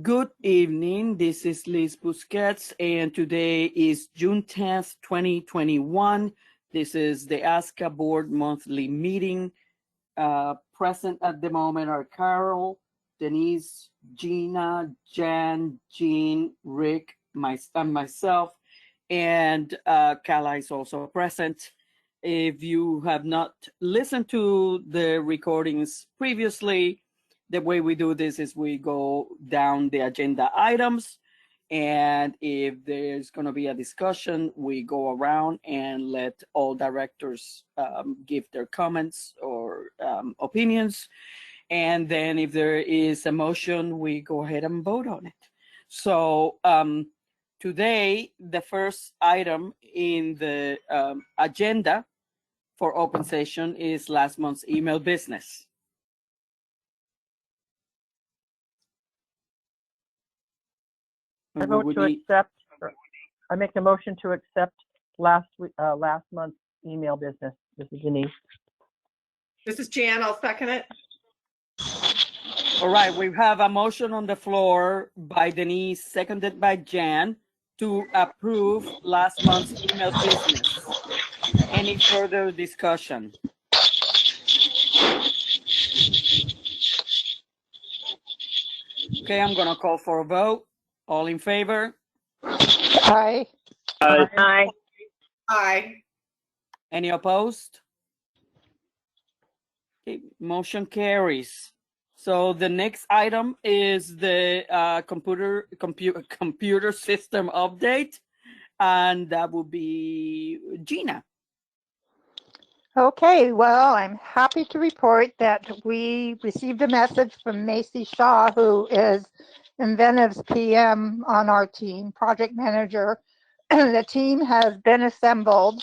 Good evening. This is Liz Busquets, and today is June 10th, 2021. This is the ASCA Board Monthly Meeting. Present at the moment are Carol, Denise, Gina, Jan, Jean, Rick, myself, and Kala is also present. If you have not listened to the recordings previously, the way we do this is we go down the agenda items, and if there's going to be a discussion, we go around and let all directors give their comments or opinions. And then if there is a motion, we go ahead and vote on it. So today, the first item in the agenda for open session is last month's email business. I make the motion to accept last month's email business. This is Denise. This is Jan. I'll second it. All right, we have a motion on the floor by Denise, seconded by Jan, to approve last month's email business. Any further discussion? Okay, I'm gonna call for a vote. All in favor? Aye. Aye. Aye. Aye. Any opposed? Okay, motion carries. So the next item is the computer system update, and that will be Gina. Okay, well, I'm happy to report that we received a message from Macy Shaw, who is Inventive's PM on our team, project manager. The team has been assembled,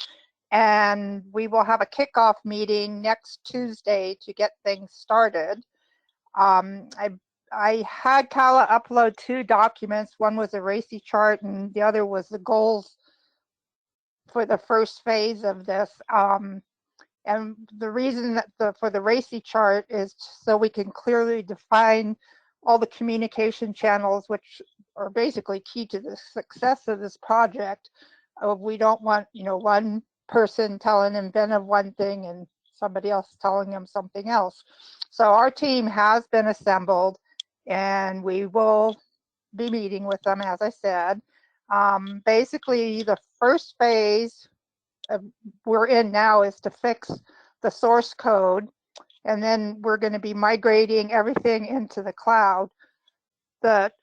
and we will have a kickoff meeting next Tuesday to get things started. I had Kala upload 2 documents. One was a RACI chart, and the other was the goals for the first phase of this. And the reason that for the RACI chart is so we can clearly define all the communication channels, which are basically key to the success of this project. We don't want, one person telling Inventive one thing and somebody else telling them something else. So our team has been assembled, and we will be meeting with them, as I said. Basically, the first phase we're in now is to fix the source code, and then we're going to be migrating everything into the cloud.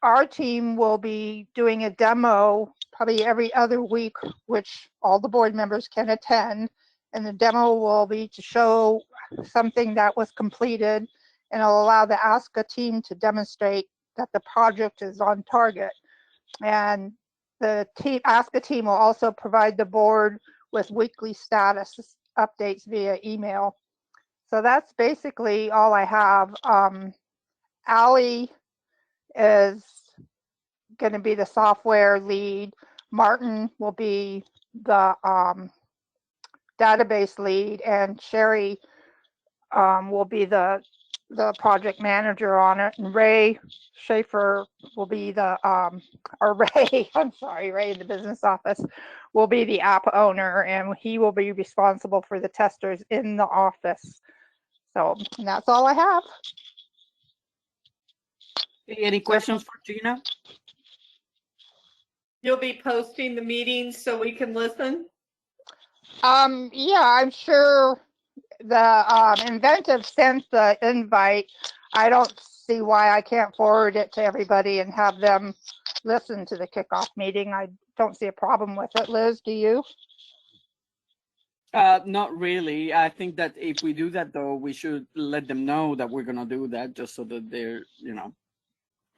Our team will be doing a demo probably every other week, which all the board members can attend, and the demo will be to show something that was completed, and it'll allow the ASCA team to demonstrate that the project is on target. And the ASCA team will also provide the board with weekly status updates via email. So that's basically all I have. Allie is going to be the software lead. Martin will be the database lead, and Sherry will be the project manager on it, and Ray Schaefer will be the Ray in the business office will be the app owner, and he will be responsible for the testers in the office. So that's all I have. Any questions for Gina? You'll be posting the meetings so we can listen? Yeah, I'm sure the Inventive sent the invite. I don't see why I can't forward it to everybody and have them listen to the kickoff meeting. I don't see a problem with it. Liz, do you? Not really. I think that if we do that, though, we should let them know that we're going to do that, just so that they're,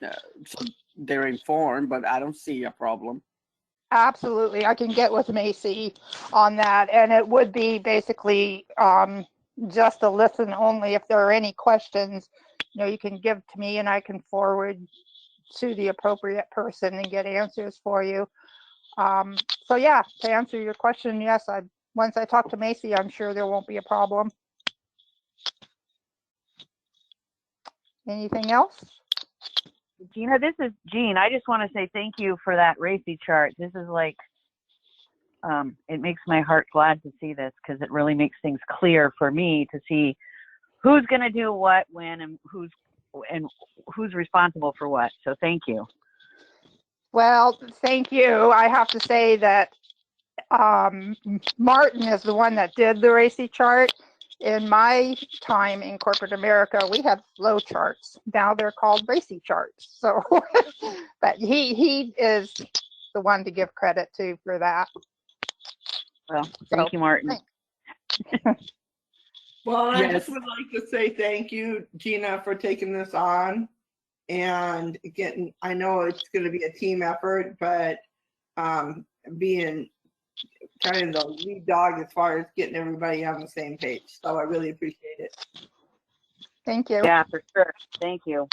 so they're informed, but I don't see a problem. Absolutely. I can get with Macy on that, and it would be basically just a listen only. If there are any questions, you can give to me and I can forward to the appropriate person and get answers for you. So yeah, to answer your question, yes, once I talk to Macy, I'm sure there won't be a problem. Anything else? Gina, this is Jean. I just want to say thank you for that RACI chart. This is like, it makes my heart glad to see this because it really makes things clear for me to see who's going to do what, when, and who's responsible for what. So thank you. Well, thank you. I have to say that Martin is the one that did the RACI chart. In my time in corporate America, we had flow charts. Now they're called RACI charts. So, but he is the one to give credit to for that. Well, thank you, Martin. Well, I Yes. just would like to say thank you, Gina, for taking this on. And again, I know it's going to be a team effort, but being kind of the lead dog as far as getting everybody on the same page. So I really appreciate it. Thank you. Yeah, for sure. Thank you.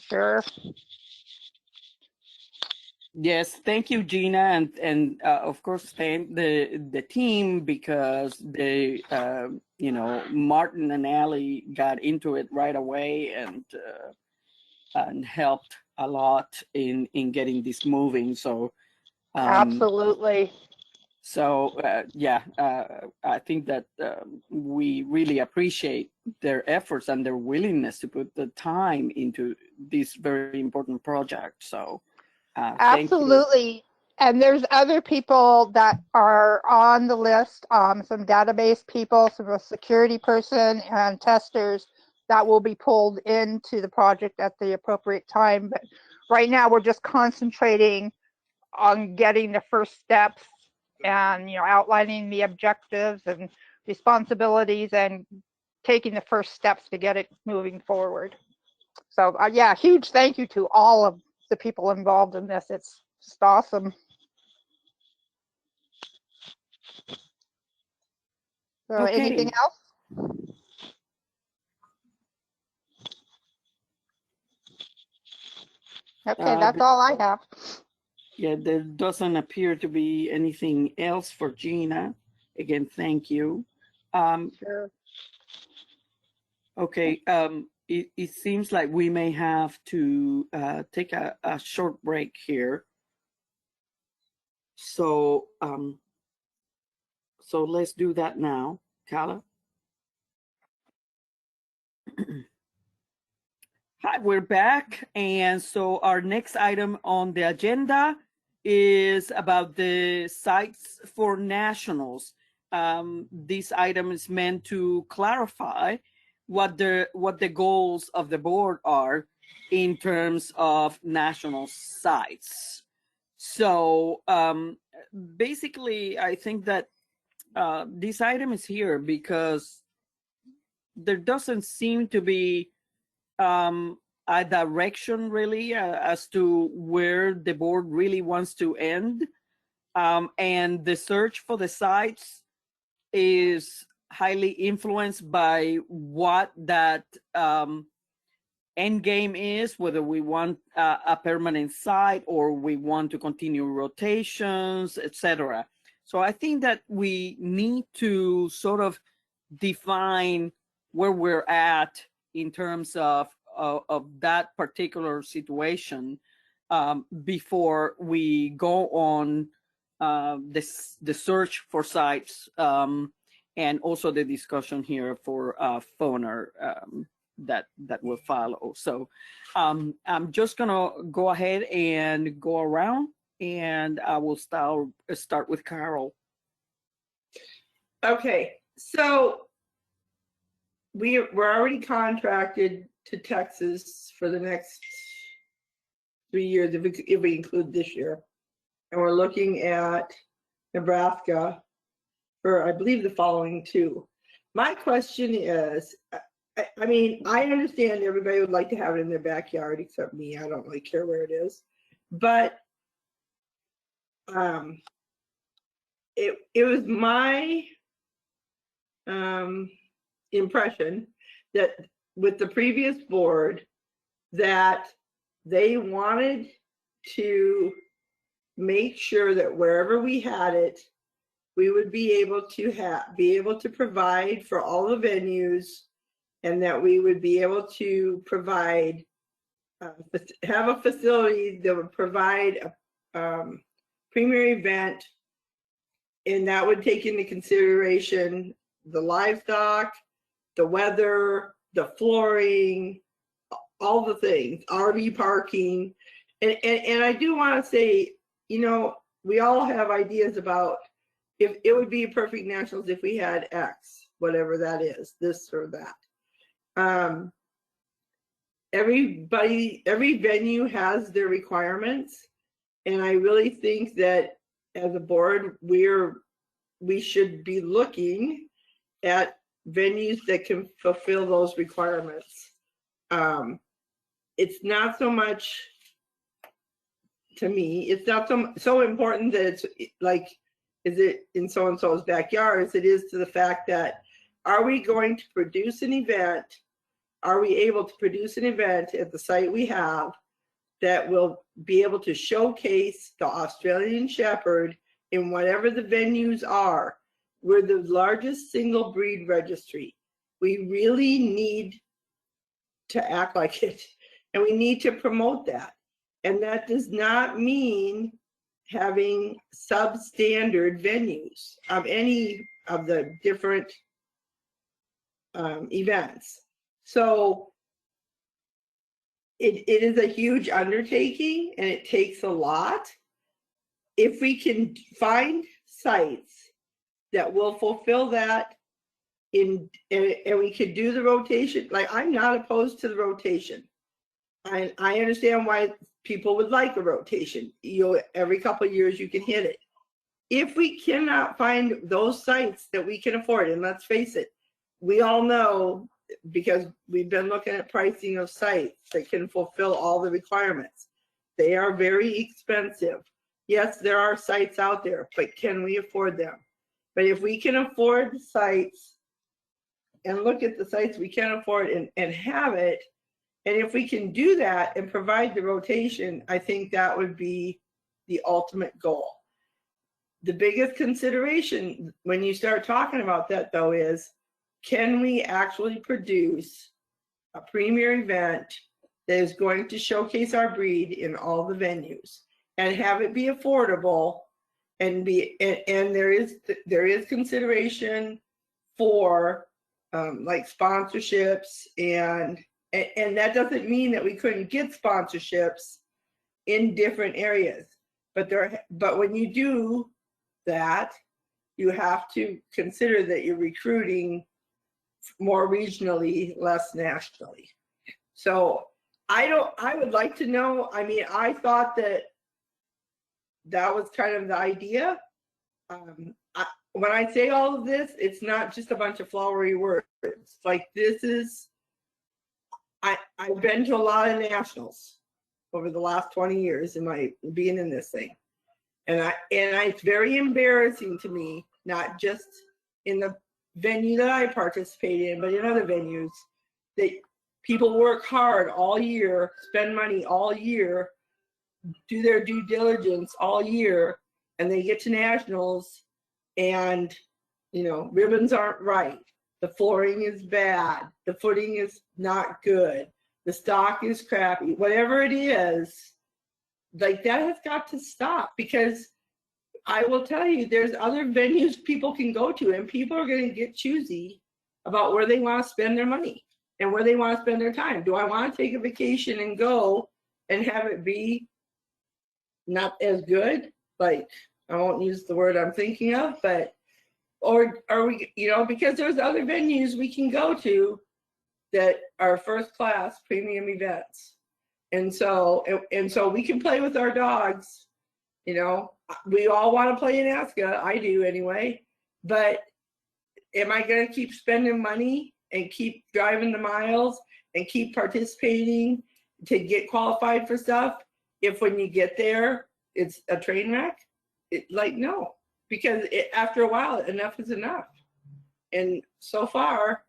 Sure. Yes, thank you, Gina, and of course thank the team because they, Martin and Allie got into it right away and helped a lot in getting this moving. So Absolutely. So I think that we really appreciate their efforts and their willingness to put the time into this very important project. So thank you. Absolutely. And there's other people that are on the list, some database people, some a security person and testers that will be pulled into the project at the appropriate time. But right now we're just concentrating on getting the first steps and, outlining the objectives and responsibilities and taking the first steps to get it moving forward. So yeah, huge thank you to all of the people involved in this. It's just awesome. So Okay. anything else? Okay, that's all I have. Yeah, there doesn't appear to be anything else for Gina. Again, thank you. Sure. Okay, it seems like we may have to take a short break here. So, so let's do that now, Carla. Hi, we're back. And so our next item on the agenda is about the sites for nationals. This item is meant to clarify what the goals of the board are in terms of national sites. So basically, I think that this item is here because there doesn't seem to be a direction really as to where the board really wants to end. And the search for the sites is highly influenced by what that end game is, whether we want a permanent site or we want to continue rotations, etc. So I think that we need to sort of define where we're at in terms of that particular situation before we go on the search for sites and also the discussion here for Fonner that will follow. So I'm just gonna go ahead and go around, and I will start with Carol. Okay, so we're already contracted to Texas for the next 3 years if we include this year. And we're looking at Nebraska for, I believe, the following 2. My question is, I mean, I understand everybody would like to have it in their backyard except me. I don't really care where it is. But it was my impression that with the previous board that they wanted to make sure that wherever we had it, we would be able to provide for all the venues, and that we would be able to provide have a facility that would provide a premier event, and that would take into consideration the livestock, the weather, the flooring, all the things, RV parking. And I do want to say, you know, we all have ideas about if it would be a perfect nationals if we had X, whatever that is, this or that. Every venue has their requirements, and I really think that as a board, we should be looking at venues that can fulfill those requirements. It's not so much, to me, it's not so important that it's like, is it in so-and-so's backyard, as it is to the fact that, are we going to produce an event? Are we able to produce an event at the site we have that will be able to showcase the Australian Shepherd in whatever the venues are? We're the largest single breed registry. We really need to act like it, and we need to promote that. And that does not mean having substandard venues of any of the different events. So it is a huge undertaking, and it takes a lot. If we can find sites that will fulfill that, and we could do the rotation, like, I'm not opposed to the rotation. I understand why people would like a rotation. Every couple of years you can hit it. If we cannot find those sites that we can afford, and let's face it, we all know, because we've been looking at pricing of sites that can fulfill all the requirements. They are very expensive. Yes, there are sites out there, but can we afford them? But if we can afford the sites and look at the sites we can afford and have it, and if we can do that and provide the rotation, I think that would be the ultimate goal. The biggest consideration when you start talking about that, though, is, can we actually produce a premier event that is going to showcase our breed in all the venues and have it be affordable, and there is consideration for like sponsorships, and that doesn't mean that we couldn't get sponsorships in different areas, but when you do that, you have to consider that you're recruiting more regionally, less nationally. So I would like to know, I mean, I thought that was kind of the idea. When I say all of this, it's not just a bunch of flowery words. Like, this is, I've been to a lot of nationals over the last 20 years in my being in this thing. And it's very embarrassing to me, not just in the venue that I participate in, but in other venues, that people work hard all year, spend money all year, do their due diligence all year, and they get to nationals and, you know, ribbons aren't right, the flooring is bad, the footing is not good, the stock is crappy, whatever it is, like, that has got to stop. Because I will tell you, there's other venues people can go to, and people are going to get choosy about where they want to spend their money and where they want to spend their time. Do I want to take a vacation and go and have it be not as good? Like, I won't use the word I'm thinking of, but, or are we, you know, because there's other venues we can go to that are first class premium events. And so we can play with our dogs. You know, we all want to play in ASCA. I do anyway. But am I going to keep spending money and keep driving the miles and keep participating to get qualified for stuff if when you get there it's a train wreck? Like, no, because after a while, enough is enough. And so far,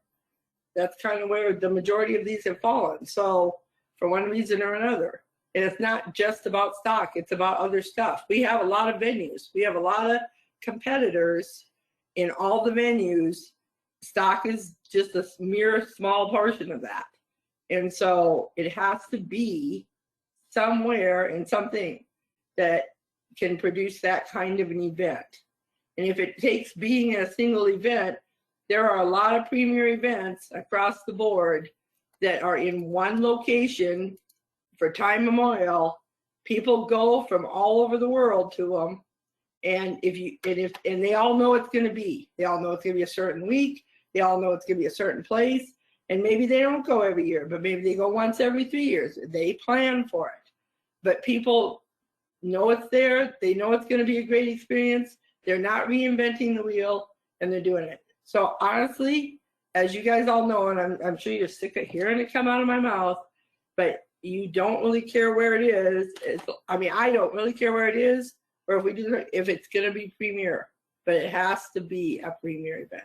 that's kind of where the majority of these have fallen. So for one reason or another. And it's not just about stock, it's about other stuff. We have a lot of venues. We have a lot of competitors in all the venues. Stock is just a mere small portion of that. And so it has to be somewhere and something that can produce that kind of an event. And if it takes being in a single event, there are a lot of premier events across the board that are in one location for time immemorial. People go from all over the world to them. And and they all know it's going to be. They all know it's going to be a certain week. They all know it's going to be a certain place. And maybe they don't go every year, but maybe they go once every 3 years. They plan for it. But people know it's there. They know it's going to be a great experience. They're not reinventing the wheel, and they're doing it. So honestly, as you guys all know, and I'm sure you're sick of hearing it come out of my mouth, but you don't really care where it is. I don't really care where it is, or if it's going to be premier, but it has to be a premier event.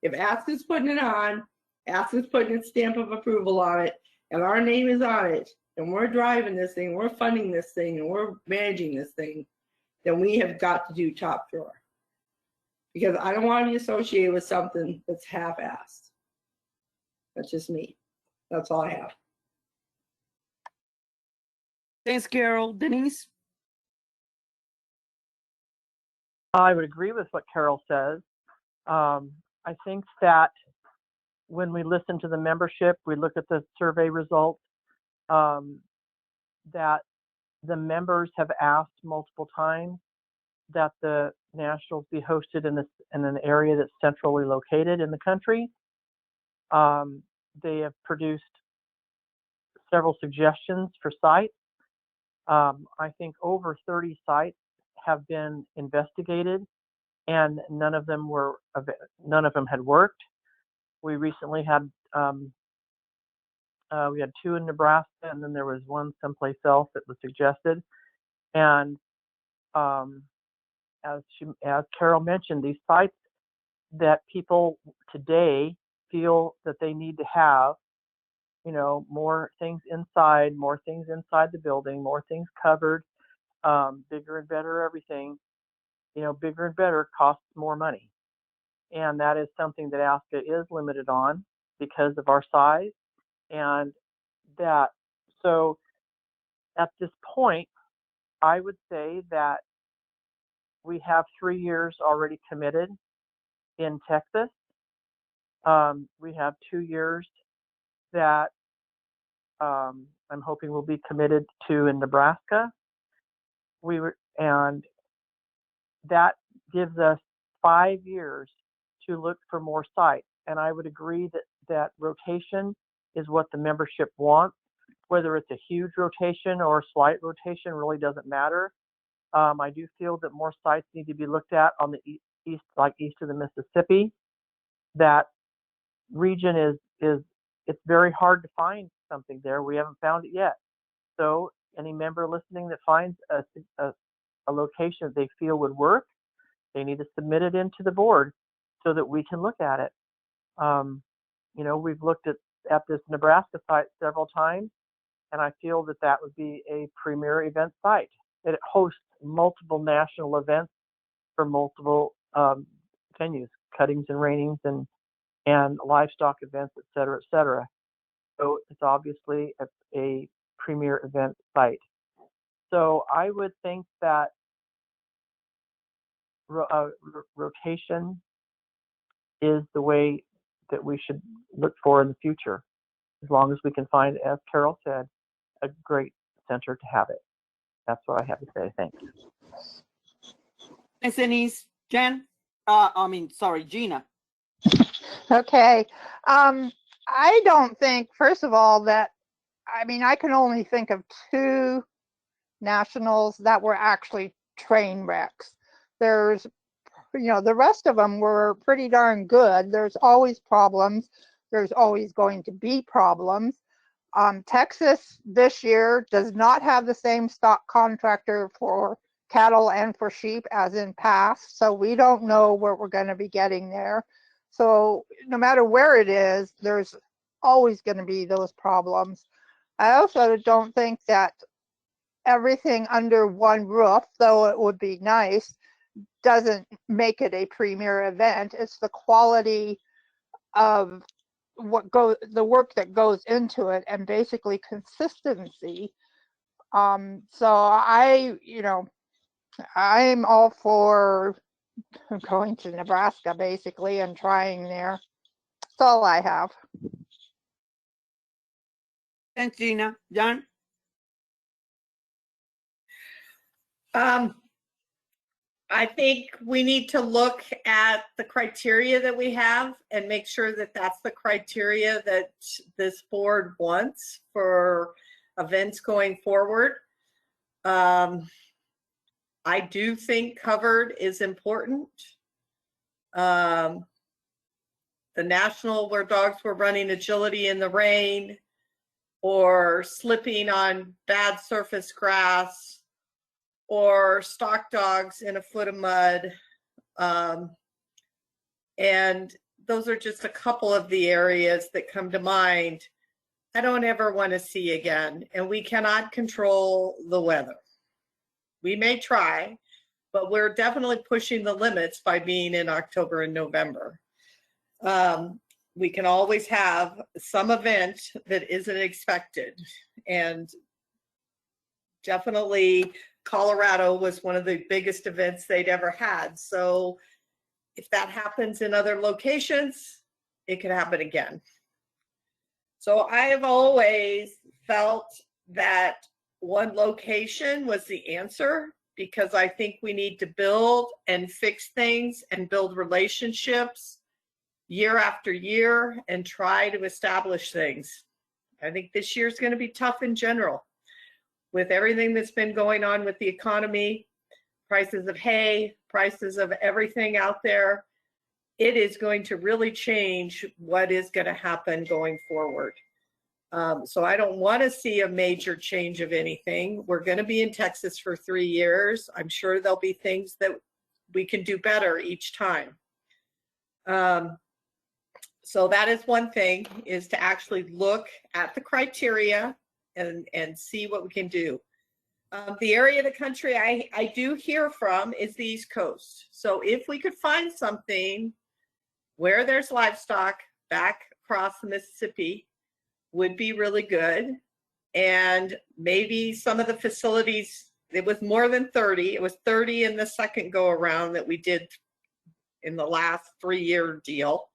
If ASCA's putting it on, ASCA's putting its stamp of approval on it, and our name is on it, and we're driving this thing, we're funding this thing, and we're managing this thing, then we have got to do top drawer. Because I don't want to be associated with something that's half-assed. That's just me. That's all I have. Thanks, Carol. Denise? I would agree with what Carol says. I think that when we listen to the membership, we look at the survey results, that the members have asked multiple times that the nationals be hosted in an area that's centrally located in the country. They have produced several suggestions for sites. I think over 30 sites have been investigated, and none of them had worked. We recently had we had 2 in Nebraska, and then there was one someplace else that was suggested. And as Carol mentioned, these sites that people today feel that they need to have, more things inside the building, more things covered, bigger and better everything. Bigger and better costs more money. And that is something that ASCA is limited on because of our size. And so at this point, I would say that we have 3 years already committed in Texas. We have 2 years that I'm hoping will be committed to in Nebraska. And that gives us 5 years to look for more sites. And I would agree that rotation is what the membership wants. Whether it's a huge rotation or a slight rotation really doesn't matter. I do feel that more sites need to be looked at on the east, like east of the Mississippi. That region it's very hard to find something there. We haven't found it yet. So any member listening that finds a location that they feel would work, they need to submit it into the board so that we can look at it. We've looked at this Nebraska site several times, and I feel that would be a premier event site. It hosts multiple national events for multiple venues, cuttings and reinings and livestock events, et cetera, et cetera. So it's obviously a premier event site. So I would think that rotation is the way that we should look for in the future, as long as we can find, as Carol said, a great center to have it. That's what I have to say. Thanks. Thanks, Denise. Gina. Okay. I don't think, first of all, I can only think of 2 nationals that were actually train wrecks. There's, the rest of them were pretty darn good. There's always problems. There's always going to be problems. Texas this year does not have the same stock contractor for cattle and for sheep as in past, so we don't know what we're going to be getting there. So no matter where it is, there's always going to be those problems. I also don't think that everything under one roof, though it would be nice, doesn't make it a premier event. It's the quality of the work that goes into it, and basically consistency. So I'm all for going to Nebraska basically and trying there. That's all I have. Thanks, Gina. John? I think we need to look at the criteria that we have and make sure that that's the criteria that this board wants for events going forward. I do think covered is important. The national, where dogs were running agility in the rain or slipping on bad surface grass, or stock dogs in a foot of mud. And those are just a couple of the areas that come to mind I don't ever want to see again. And we cannot control the weather. We may try, but we're definitely pushing the limits by being in October and November. We can always have some event that isn't expected. And definitely Colorado was one of the biggest events they'd ever had. So if that happens in other locations, it could happen again. So I have always felt that one location was the answer, because I think we need to build and fix things and build relationships year after year and try to establish things. I think this year is going to be tough in general with everything that's been going on with the economy, prices of hay, prices of everything out there. It is going to really change what is going to happen going forward. So I don't want to see a major change of anything. We're going to be in Texas for 3 years. I'm sure there'll be things that we can do better each time. So that is one thing, is to actually look at the criteria and see what we can do. The area of the country I do hear from is the East Coast. So if we could find something where there's livestock back across the Mississippi, would be really good. And maybe some of the facilities, it was more than 30. It was 30 in the second go around that we did in the last 3-year deal.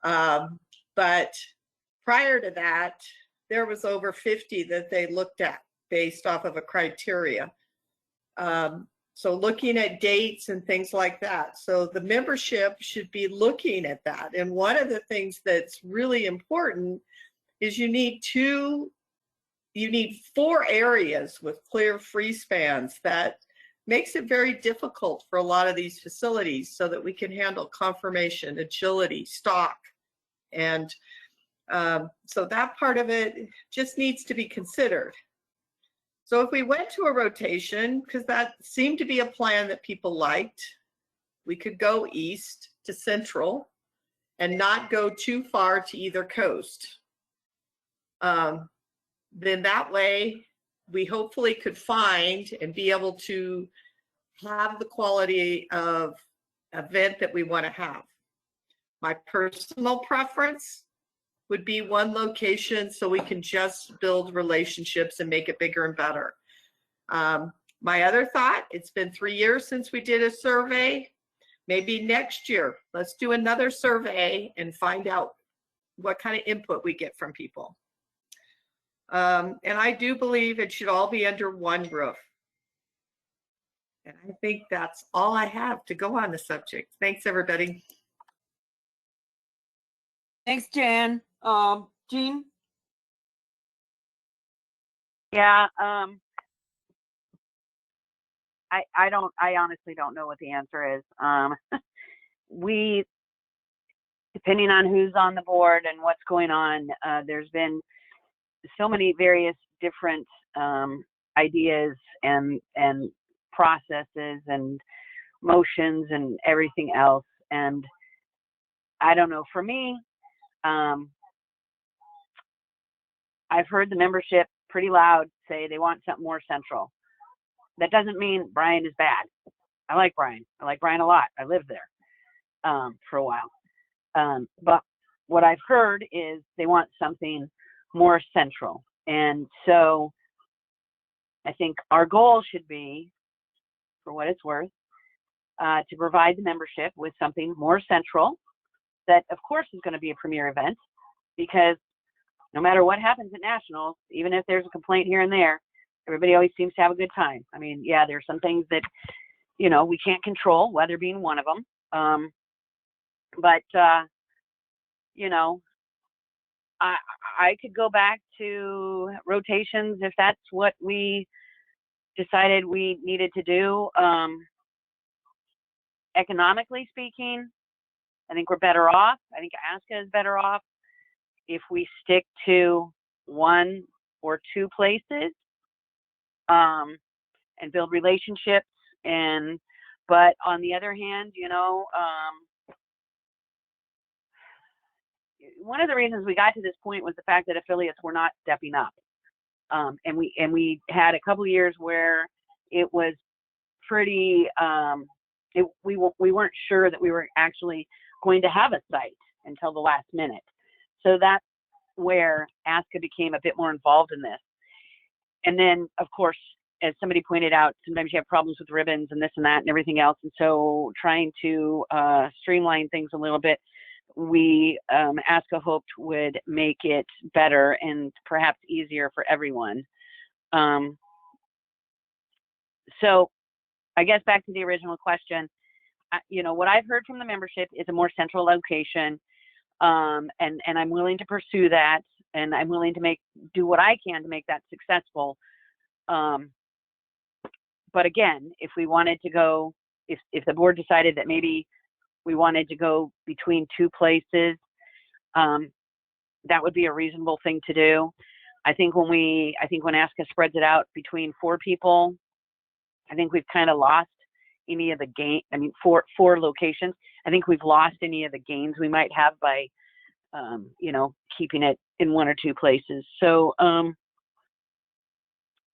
But prior to that, there was over 50 that they looked at based off of a criteria. So looking at dates and things like that. So the membership should be looking at that. And one of the things that's really important is you need 4 areas with clear free spans. That makes it very difficult for a lot of these facilities, so that we can handle conformation, agility, stock. And so that part of it just needs to be considered. So if we went to a rotation, because that seemed to be a plan that people liked, we could go east to central and not go too far to either coast. Then that way we hopefully could find and be able to have the quality of event that we want to have. My personal preference would be one location, so we can just build relationships and make it bigger and better. My other thought, it's been 3 years since we did a survey. Maybe next year, let's do another survey and find out what kind of input we get from people. And I do believe it should all be under one roof. And I think that's all I have to go on the subject. Thanks, everybody. Thanks, Jan. Jean? Yeah, I honestly don't know what the answer is. We, depending on who's on the board and what's going on, there's been so many various different ideas and processes and motions and everything else. And I don't know, for me, I've heard the membership pretty loud say they want something more central. That doesn't mean Brian is bad. I like Brian. I like Brian a lot. I lived there for a while. But what I've heard is they want something more central. And so I think our goal should be, for what it's worth, to provide the membership with something more central that, of course, is going to be a premier event, because no matter what happens at nationals, even if there's a complaint here and there, everybody always seems to have a good time. I mean, yeah, there's some things that, you know, we can't control, weather being one of them. But you know, I could go back to rotations if that's what we decided we needed to do. Economically speaking, I think we're better off. I think ASCA is better off if we stick to 1 or 2 places, and build relationships. But on the other hand, you know, one of the reasons we got to this point was the fact that affiliates were not stepping up. And we had a couple of years where it was pretty, we weren't sure that we were actually going to have a site until the last minute. So that's where ASCA became a bit more involved in this. And then, of course, as somebody pointed out, sometimes you have problems with ribbons and this and that and everything else. And so trying to streamline things a little bit, we, ASCA hoped would make it better and perhaps easier for everyone. So I guess back to the original question, you know, what I've heard from the membership is a more central location. And I'm willing to pursue that, and I'm willing to do what I can to make that successful. But again, if we wanted to go, if the board decided that maybe we wanted to go between 2 places, that would be a reasonable thing to do. I think when ASCA spreads it out between 4 people, I think we've kind of lost any of the gain. I mean, 4 locations. I think we've lost any of the gains we might have by, you know, keeping it in 1 or 2 places. So,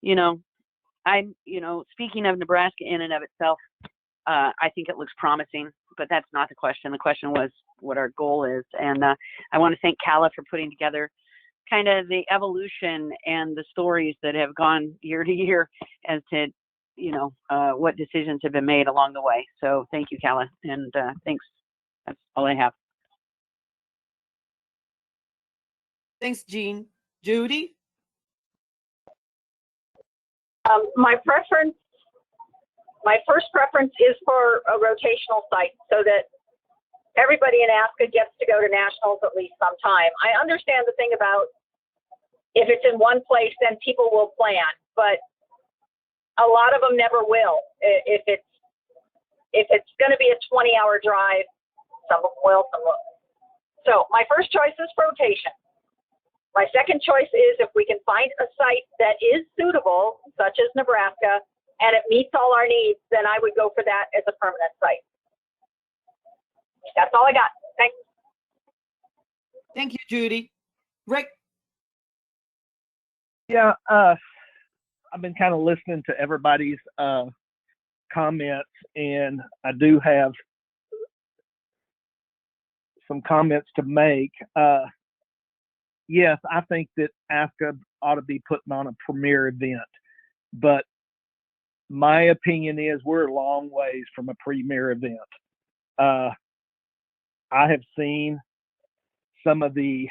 you know, speaking of Nebraska in and of itself, I think it looks promising, but that's not the question. The question was what our goal is. And I want to thank Calla for putting together kind of the evolution and the stories that have gone year to year as to, you know, what decisions have been made along the way. So thank you, Calla, and thanks. That's all I have. Thanks, Jean. Judy? My first preference is for a rotational site so that everybody in ASCA gets to go to nationals at least sometime. I understand the thing about if it's in one place, then people will plan, but a lot of them never will. If it's going to be a 20-hour drive, some of them will, some won't. So my first choice is rotation. My second choice is if we can find a site that is suitable, such as Nebraska, and it meets all our needs, then I would go for that as a permanent site. That's all I got. Thanks. Thank you, Judy. Rick? Yeah, I've been kind of listening to everybody's comments, and I do have some comments to make. Yes, I think that ASCA ought to be putting on a premier event, but my opinion is we're a long ways from a premier event. I have seen some of the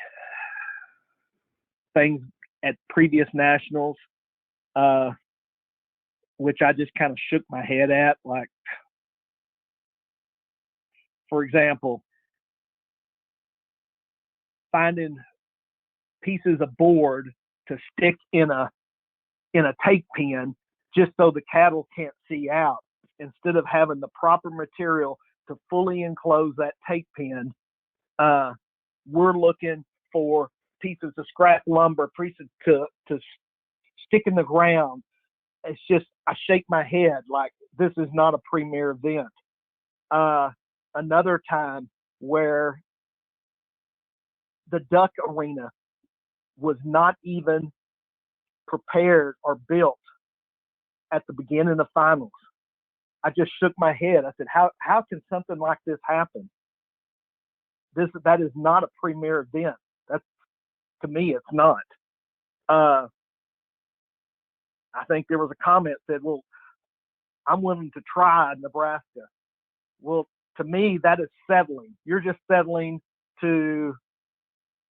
things at previous nationals, which I just kind of shook my head at. Like, for example, finding pieces of board to stick in a take pen just so the cattle can't see out, instead of having the proper material to fully enclose that take pen. We're looking for pieces of scrap lumber, pieces to stick in the ground. It's just, I shake my head like this is not a premier event. Another time where the duck arena was not even prepared or built at the beginning of finals. I just shook my head. I said, how can something like this happen? that is not a premier event. That's, to me, it's not. I think there was a comment that, well, I'm willing to try Nebraska. Well, to me, that is settling. You're just settling to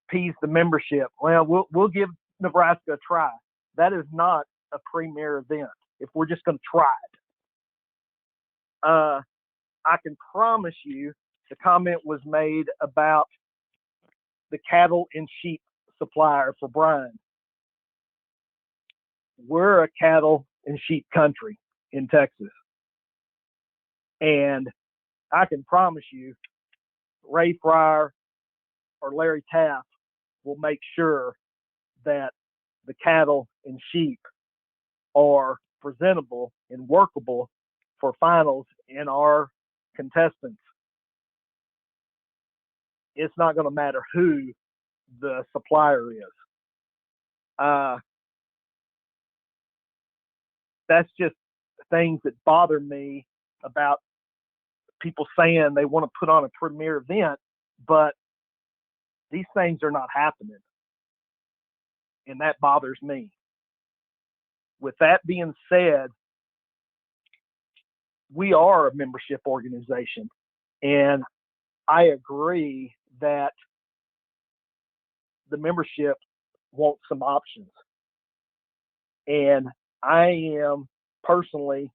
appease the membership. Well, we'll give Nebraska a try. That is not a premier event if we're just going to try it. I can promise you the comment was made about the cattle and sheep supplier for Brian. We're a cattle and sheep country in Texas. And I can promise you, Ray Fryer or Larry Taft will make sure that the cattle and sheep are presentable and workable for finals in our contestants. It's not going to matter who the supplier is. That's just things that bother me about people saying they want to put on a premier event, but these things are not happening. And that bothers me. With that being said, we are a membership organization, and I agree that the membership wants some options. And I am personally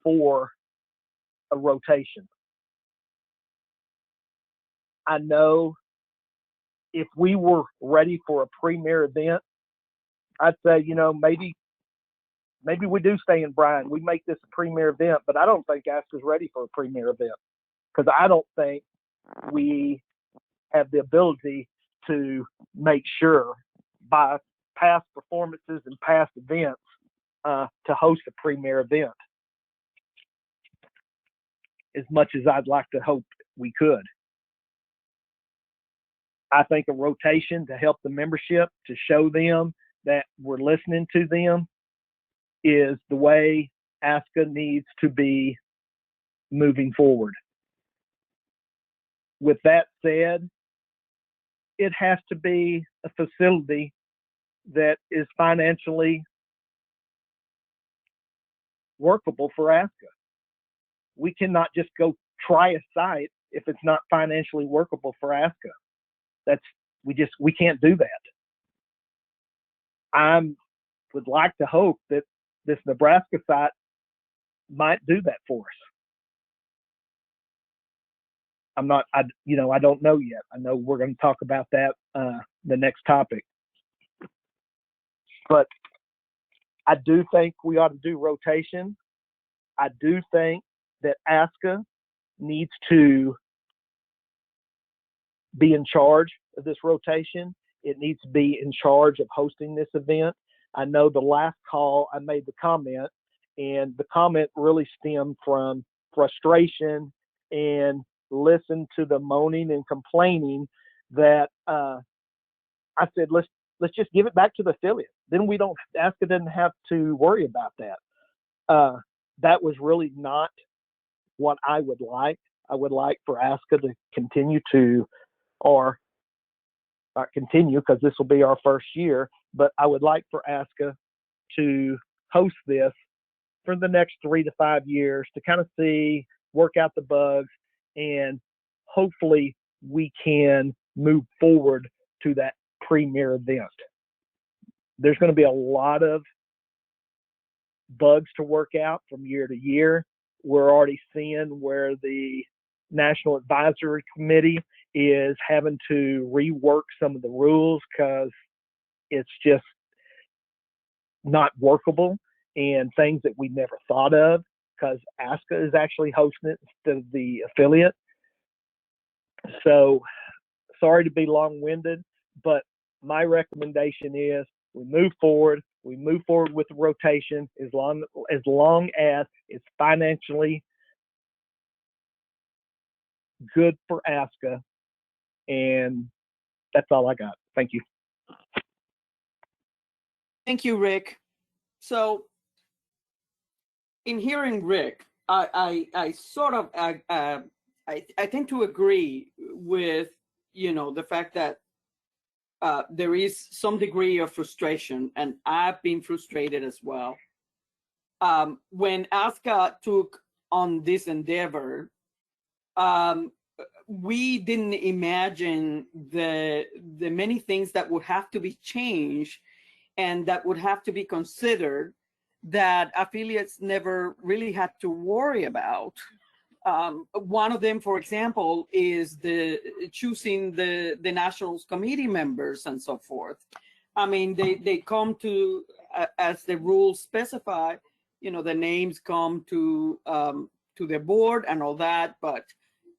for a rotation. I know if we were ready for a premier event, I'd say, maybe we do stay in Bryan. We make this a premier event, but I don't think ASCA's ready for a premier event because I don't think we have the ability to make sure by past performances and past events to host a premier event as much as I'd like to hope we could. I think a rotation to help the membership, to show them that we're listening to them, is the way ASCA needs to be moving forward. With that said, it has to be a facility that is financially workable for ASCA. We cannot just go try a site if it's not financially workable for ASCA. We can't do that. I would like to hope that this Nebraska site might do that for us. I don't know yet. I know we're going to talk about that the next topic. But I do think we ought to do rotation. I do think that ASCA needs to be in charge of this rotation. It needs to be in charge of hosting this event. I know the last call I made the comment, and the comment really stemmed from frustration and listen to the moaning and complaining that I said, let's just give it back to the affiliate. Then ASCA doesn't have to worry about that. That was really not what I would like. I would like for ASCA to continue to, or not continue because this will be our first year, but I would like for ASCA to host this for the next 3 to 5 years to kind of work out the bugs, and hopefully we can move forward to that premier event. There's going to be a lot of bugs to work out from year to year. We're already seeing where the National Advisory Committee is having to rework some of the rules because it's just not workable, and things that we never thought of because ASCA is actually hosting it instead of the affiliate. So sorry to be long-winded, but my recommendation is we move forward with the rotation as long as it's financially good for ASCA. And that's all I got. Thank you. Thank you, Rick. So in hearing Rick, I tend to agree with you know, the fact that there is some degree of frustration, and I've been frustrated as well. When ASCA took on this endeavor, we didn't imagine the many things that would have to be changed and that would have to be considered that affiliates never really had to worry about. One of them, for example, is choosing the Nationals Committee members and so forth. I mean, they come to, as the rules specify, you know, the names come to the board and all that. But,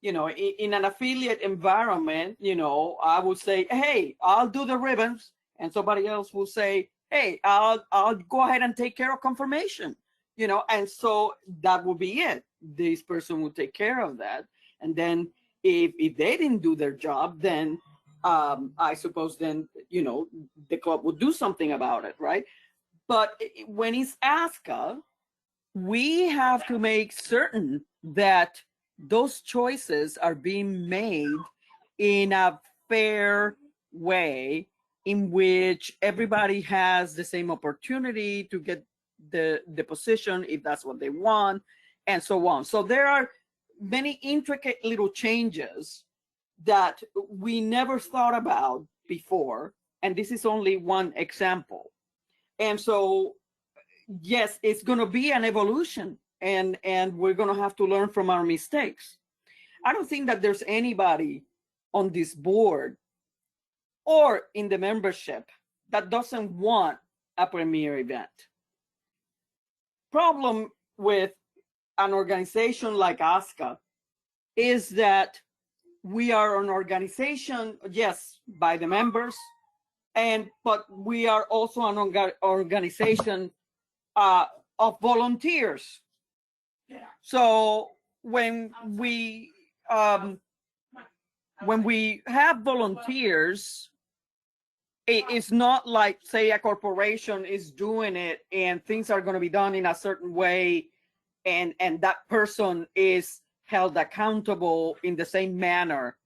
you know, in an affiliate environment, you know, I would say, hey, I'll do the ribbons. And somebody else will say, hey, I'll go ahead and take care of confirmation. You know, and so that would be it. This person would take care of that. And then if they didn't do their job, then I suppose then, you know, the club would do something about it, right? But when it's ASCA, we have to make certain that those choices are being made in a fair way in which everybody has the same opportunity to get the position if that's what they want, and so on. So there are many intricate little changes that we never thought about before, and this is only one example. And so yes, it's going to be an evolution, and we're going to have to learn from our mistakes. I don't think that there's anybody on this board or in the membership that doesn't want a premier event. Problem with an organization like ASCA is that we are an organization, yes, by the members, but we are also an organization of volunteers. Yeah. So when we have volunteers, it's not like, say, a corporation is doing it and things are going to be done in a certain way, and that person is held accountable in the same manner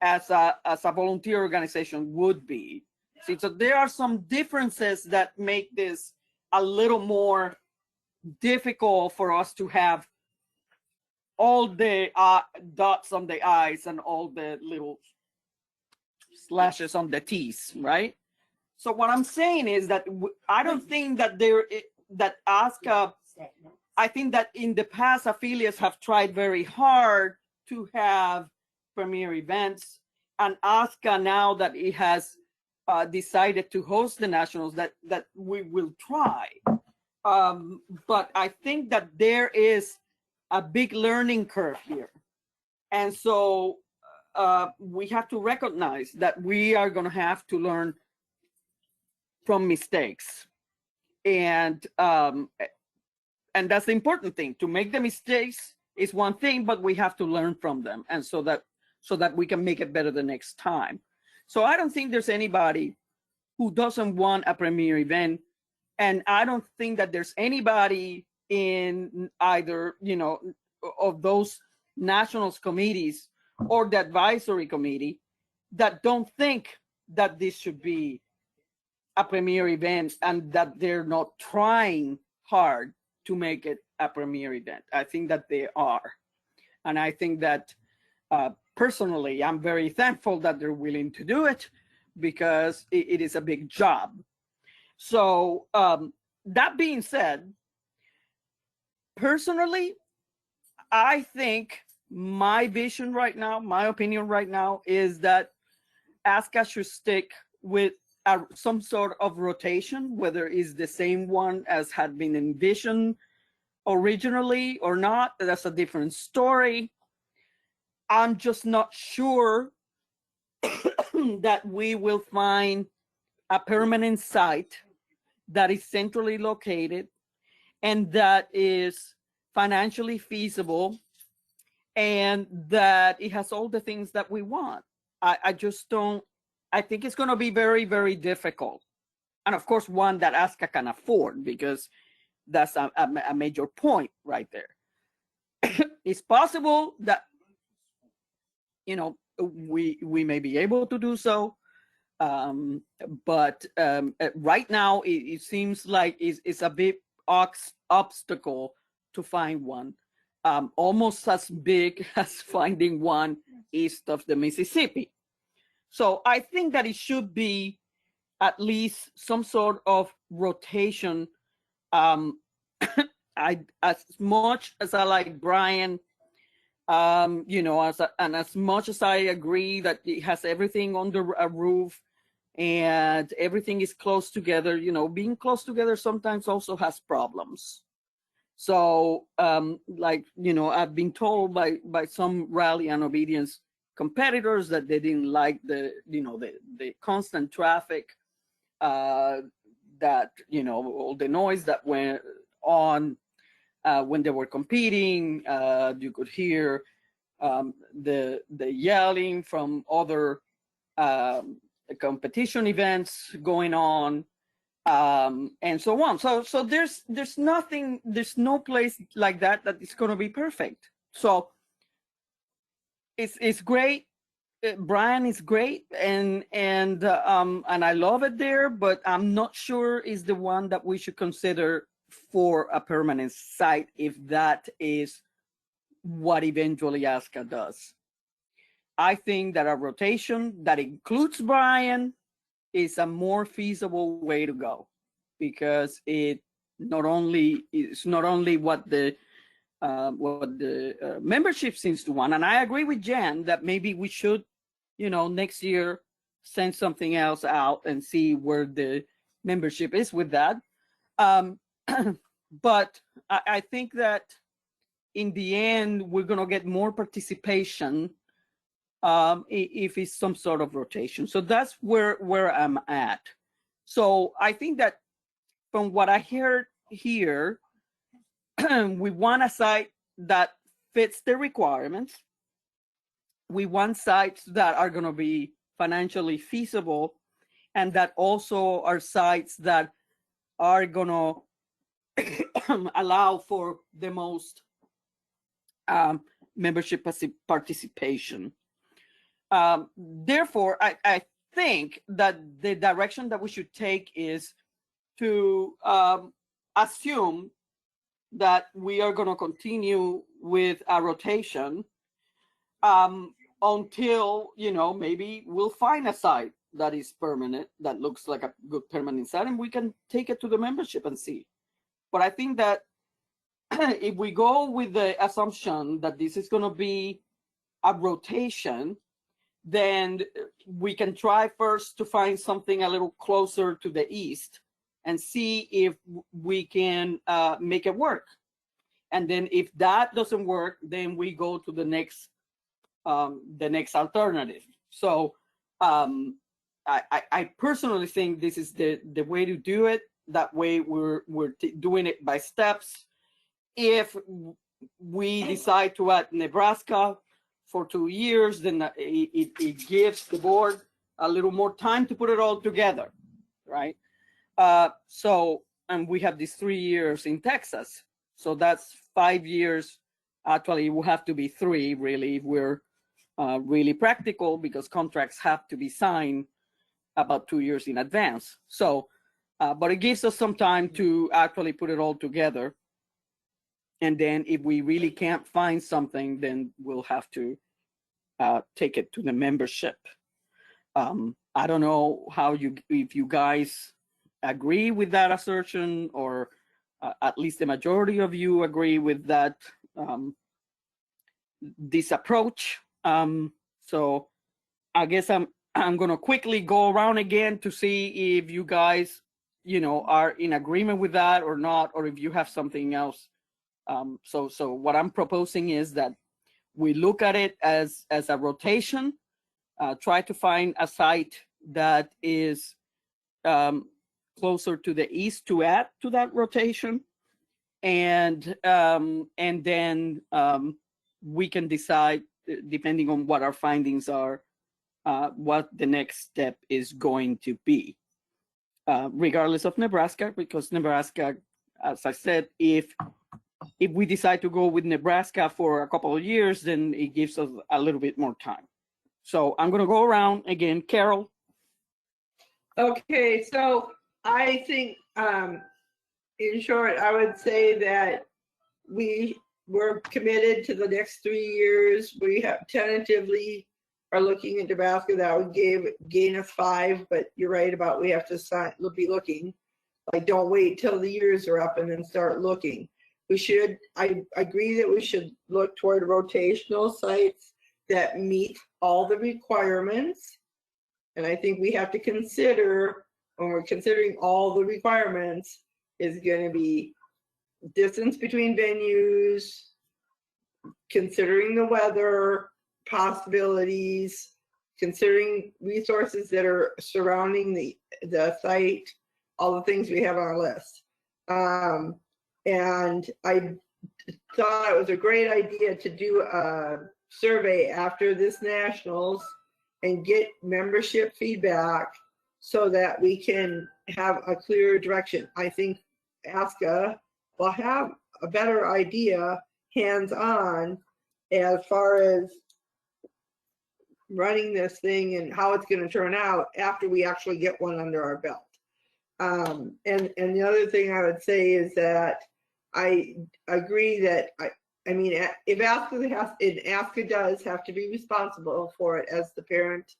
as a volunteer organization would be. See, so there are some differences that make this a little more difficult for us to have all the dots on the I's and all the little slashes on the T's, right? So what I'm saying is that I don't think that that ASCA, I think that in the past affiliates have tried very hard to have premier events, and ASCA, now that it has decided to host the Nationals, that we will try. But I think that there is a big learning curve here. And so we have to recognize that we are going to have to learn from mistakes. And that's the important thing. To make the mistakes is one thing, but we have to learn from them, and so that we can make it better the next time. So I don't think there's anybody who doesn't want a premier event, and I don't think that there's anybody in either, you know, of those Nationals committees or the advisory committee that don't think that this should be a premier event and that they're not trying hard to make it a premier event. I think that they are. And I think that personally, I'm very thankful that they're willing to do it, because it is a big job. So that being said, personally, I think my vision right now, my opinion right now, is that ASCA should stick with some sort of rotation, whether it's the same one as had been envisioned originally or not. That's a different story. I'm just not sure that we will find a permanent site that is centrally located and that is financially feasible and that it has all the things that we want. I just don't, I think it's going to be very, very difficult. And of course, one that ASCA can afford, because that's a major point right there. It's possible that, you know, we may be able to do so. But right now, it seems like it's a big obstacle to find one, almost as big as finding one east of the Mississippi. So I think that it should be at least some sort of rotation. As much as I like Brian, you know, and as much as I agree that it has everything under a roof and everything is close together, you know, being close together sometimes also has problems. So, like, you know, I've been told by some rally and obedience competitors that they didn't like the, you know, the constant traffic, that, you know, all the noise that went on when they were competing. You could hear the yelling from other competition events going on, and so on. So there's no place like that is going to be perfect. So it's great. Brian is great, and I love it there, but I'm not sure is the one that we should consider for a permanent site if that is what eventually ASCA does. I think that a rotation that includes Brian is a more feasible way to go, because it's not only what the membership seems to want. And I agree with Jen that maybe we should, you know, next year send something else out and see where the membership is with that. But I think that in the end, we're going to get more participation if it's some sort of rotation. So that's where I'm at. So I think that from what I heard here, we want a site that fits the requirements. We want sites that are going to be financially feasible, and that also are sites that are going to allow for the most membership participation. Therefore, I think that the direction that we should take is to assume that we are going to continue with a rotation until, you know, maybe we'll find a site that is permanent, that looks like a good permanent site, and we can take it to the membership and see. But I think that if we go with the assumption that this is going to be a rotation, then we can try first to find something a little closer to the east and see if we can make it work. And then if that doesn't work, then we go to the next alternative. So I personally think this is the way to do it. That way we're doing it by steps. If we decide to add Nebraska for 2 years, then it gives the board a little more time to put it all together, right? So, and we have these 3 years in Texas. So that's 5 years. Actually, it will have to be 3, really, if we're really practical, because contracts have to be signed about 2 years in advance. So, but it gives us some time to actually put it all together. And then if we really can't find something, then we'll have to take it to the membership. I don't know if you guys agree with that assertion, or at least the majority of you agree with that, this approach. So I guess I'm going to quickly go around again to see if you guys, you know, are in agreement with that or not, or if you have something else. So what I'm proposing is that we look at it as a rotation, try to find a site that is closer to the east to add to that rotation, and then we can decide, depending on what our findings are, what the next step is going to be, regardless of Nebraska, because Nebraska, as I said, if we decide to go with Nebraska for a couple of years, then it gives us a little bit more time. So I'm going to go around again. Carol. Okay, so I think, in short, I would say that we're committed to the next 3 years. We have tentatively are looking at Nebraska. That would gain us 5, but you're right about we have to be looking. Like, don't wait till the years are up and then start looking. I agree that we should look toward rotational sites that meet all the requirements. And I think we have to consider, when we're considering all the requirements, is going to be distance between venues, considering the weather possibilities, considering resources that are surrounding the site, all the things we have on our list. And I thought it was a great idea to do a survey after this Nationals and get membership feedback so that we can have a clearer direction. I think ASCA will have a better idea hands-on as far as running this thing and how it's going to turn out after we actually get one under our belt. And the other thing I would say is that I agree that I mean, if ASCA does have to be responsible for it as the parent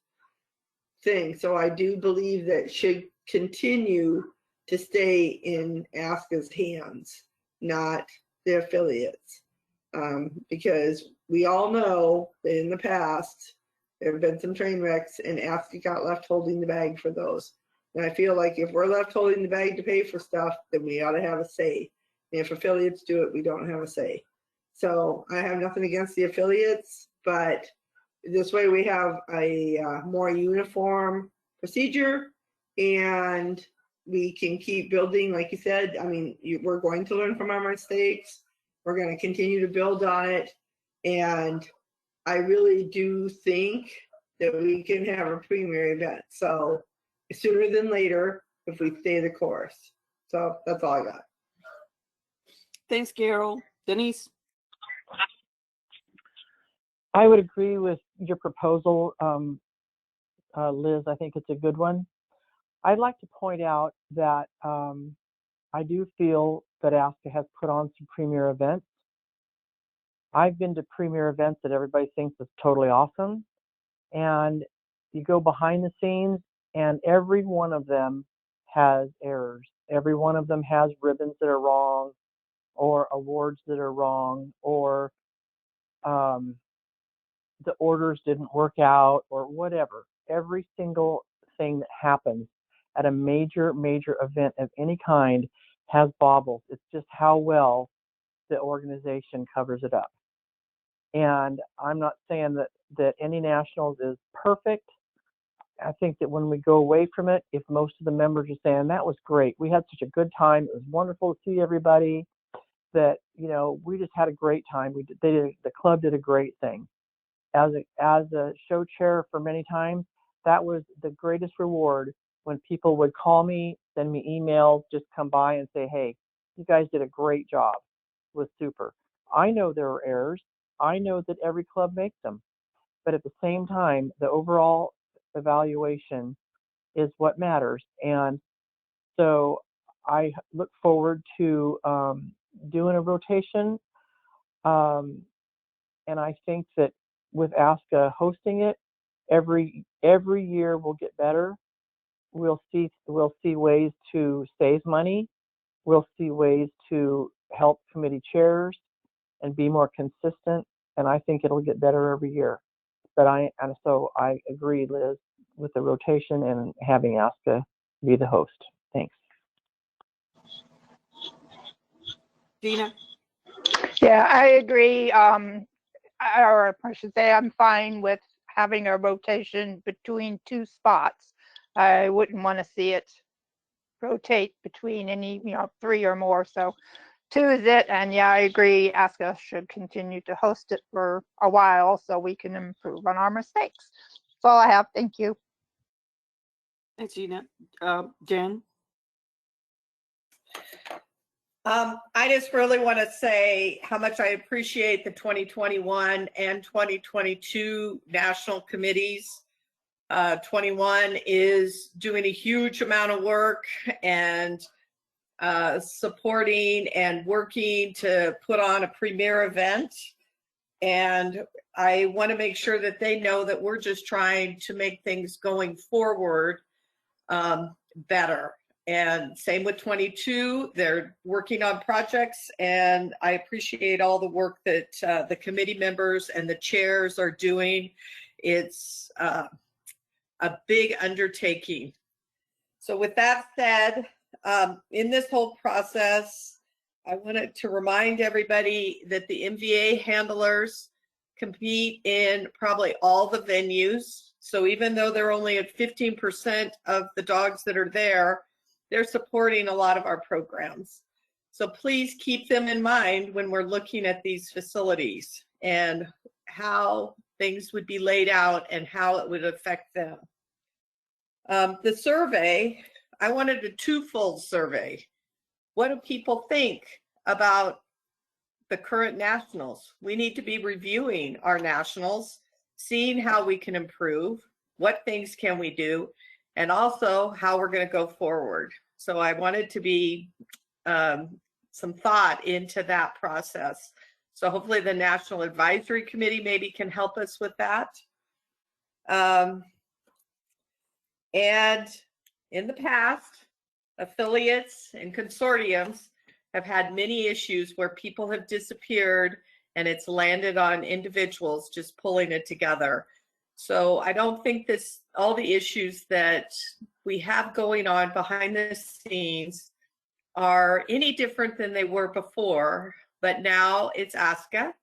thing. So I do believe that should continue to stay in ASCA's hands, not the affiliates. Because we all know that in the past, there have been some train wrecks and ASCA got left holding the bag for those. And I feel like if we're left holding the bag to pay for stuff, then we ought to have a say. And if affiliates do it, we don't have a say. So I have nothing against the affiliates, but this way we have a more uniform procedure and we can keep building, like you said. I mean, we're going to learn from our mistakes. We're going to continue to build on it. And I really do think that we can have a premier event. So sooner than later, if we stay the course. So that's all I got. Thanks, Carol. Denise? I would agree with your proposal, Liz. I think it's a good one. I'd like to point out that I do feel that ASCA has put on some premier events. I've been to premier events that everybody thinks is totally awesome. And you go behind the scenes and every one of them has errors. Every one of them has ribbons that are wrong or awards that are wrong or the orders didn't work out or whatever. Every single thing that happens at a major event of any kind has bobbles. It's just how well the organization covers it up. And I'm not saying that any nationals is perfect. I think that when we go away from it, if most of the members are saying that was great, we had such a good time, it was wonderful to see everybody, that we just had a great time. The club did a great thing. As a show chair for many times, that was the greatest reward when people would call me, send me emails, just come by and say, hey, you guys did a great job. It was super. I know there are errors. I know that every club makes them. But at the same time, the overall evaluation is what matters. And so I look forward to doing a rotation. And I think that with ASCA hosting it, every year we'll get better. We'll see ways to save money. We'll see ways to help committee chairs and be more consistent. And I think it'll get better every year. So I agree, Liz, with the rotation and having ASCA be the host. Thanks. Gina? Yeah, I agree. Or I should say, I'm fine with having a rotation between 2 spots. I wouldn't want to see it rotate between any, 3 or more. So 2 is it. And yeah, I agree. ASCA should continue to host it for a while so we can improve on our mistakes. That's all I have. Thank you. Thanks, Gina. Jen? I just really want to say how much I appreciate the 2021 and 2022 national committees. 21 is doing a huge amount of work and supporting and working to put on a premier event. And I want to make sure that they know that we're just trying to make things going forward better. And same with 22, they're working on projects, and I appreciate all the work that the committee members and the chairs are doing. It's a big undertaking. So with that said, in this whole process, I wanted to remind everybody that the MVA handlers compete in probably all the venues. So even though they're only at 15% of the dogs that are there, they're supporting a lot of our programs. So please keep them in mind when we're looking at these facilities and how things would be laid out and how it would affect them. The survey, I wanted a twofold survey. What do people think about the current nationals? We need to be reviewing our nationals, seeing how we can improve, what things can we do, and also how we're going to go forward. So I wanted to be some thought into that process. So hopefully the National Advisory Committee maybe can help us with that. And in the past, affiliates and consortiums have had many issues where people have disappeared and it's landed on individuals just pulling it together. So I don't think all the issues that we have going on behind the scenes are any different than they were before, but now it's ASCA,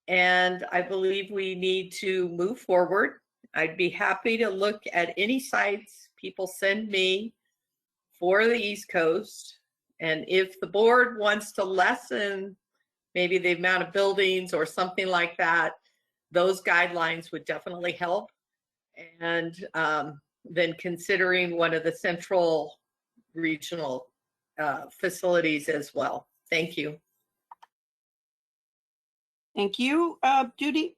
and I believe we need to move forward. I'd be happy to look at any sites people send me for the East Coast, and if the board wants to lessen maybe the amount of buildings or something like that, those guidelines would definitely help. And then considering one of the central regional facilities as well. Thank you. Thank you, Judy.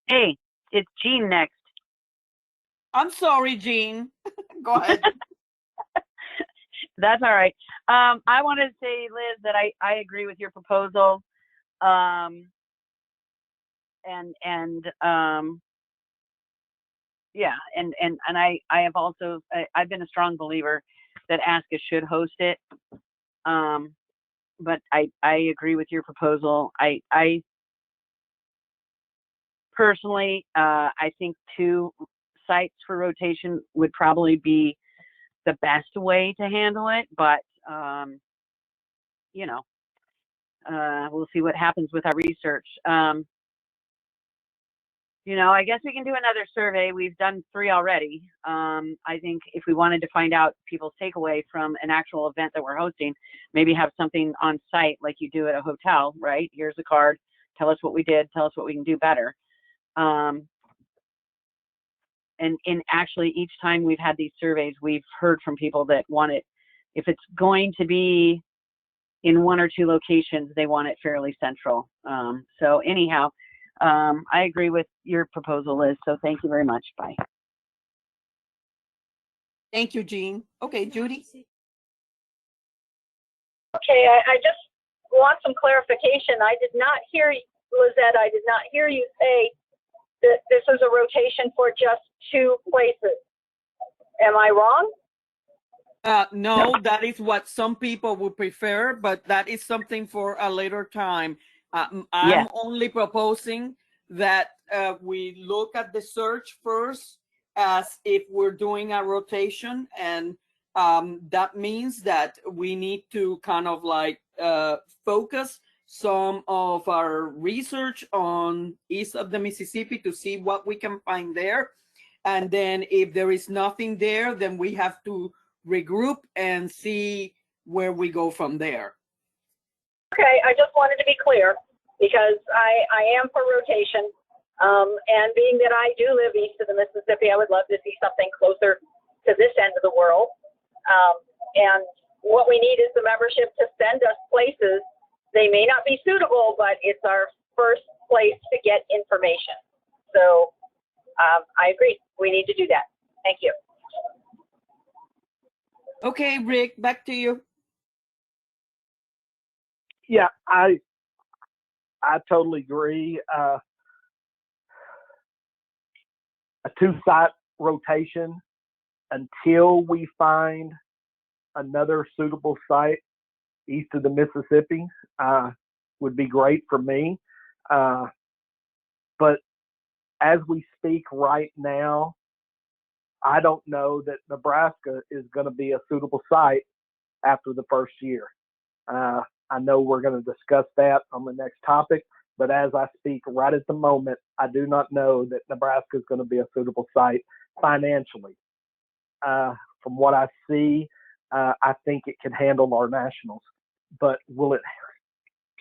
Hey, it's Jean next. I'm sorry, Jean. Go ahead. That's all right. I wanted to say, Liz, that I agree with your proposal. Yeah, and I have also, I've been a strong believer that ASCA should host it. But I agree with your proposal. I personally, I think 2 sites for rotation would probably be the best way to handle it, but you know, we'll see what happens with our research. You know, I guess we can do another survey. We've done 3 already. I think if we wanted to find out people's takeaway from an actual event that we're hosting, maybe have something on site like you do at a hotel, right? Here's the card. Tell us what we did. Tell us what we can do better. And actually, each time we've had these surveys, we've heard from people that want it. If it's going to be in 1 or 2 locations, they want it fairly central. So anyhow, I agree with your proposal, Liz. So thank you very much. Bye. Thank you, Jean. Okay, Judy. Okay, I just want some clarification. I did not hear, Lizette, I did not hear you say that this is a rotation for just 2 places. Am I wrong? No, that is what some people would prefer, but that is something for a later time. I'm only proposing that we look at the search first as if we're doing a rotation, and that means that we need to kind of like focus some of our research on east of the Mississippi to see what we can find there. And then if there is nothing there, then we have to regroup and see where we go from there. Okay, I just wanted to be clear because I am for rotation. And being that I do live east of the Mississippi, I would love to see something closer to this end of the world. And what we need is the membership to send us places. They may not be suitable, but it's our first place to get information. So I agree. We need to do that. Thank you. Okay, Rick, back to you. Yeah, I totally agree. A 2-site rotation until we find another suitable site east of the Mississippi would be great for me. But as we speak right now, I don't know that Nebraska is going to be a suitable site after the first year. I know we're going to discuss that on the next topic, but as I speak right at the moment, I do not know that Nebraska is going to be a suitable site financially. From what I see, I think it can handle our nationals, but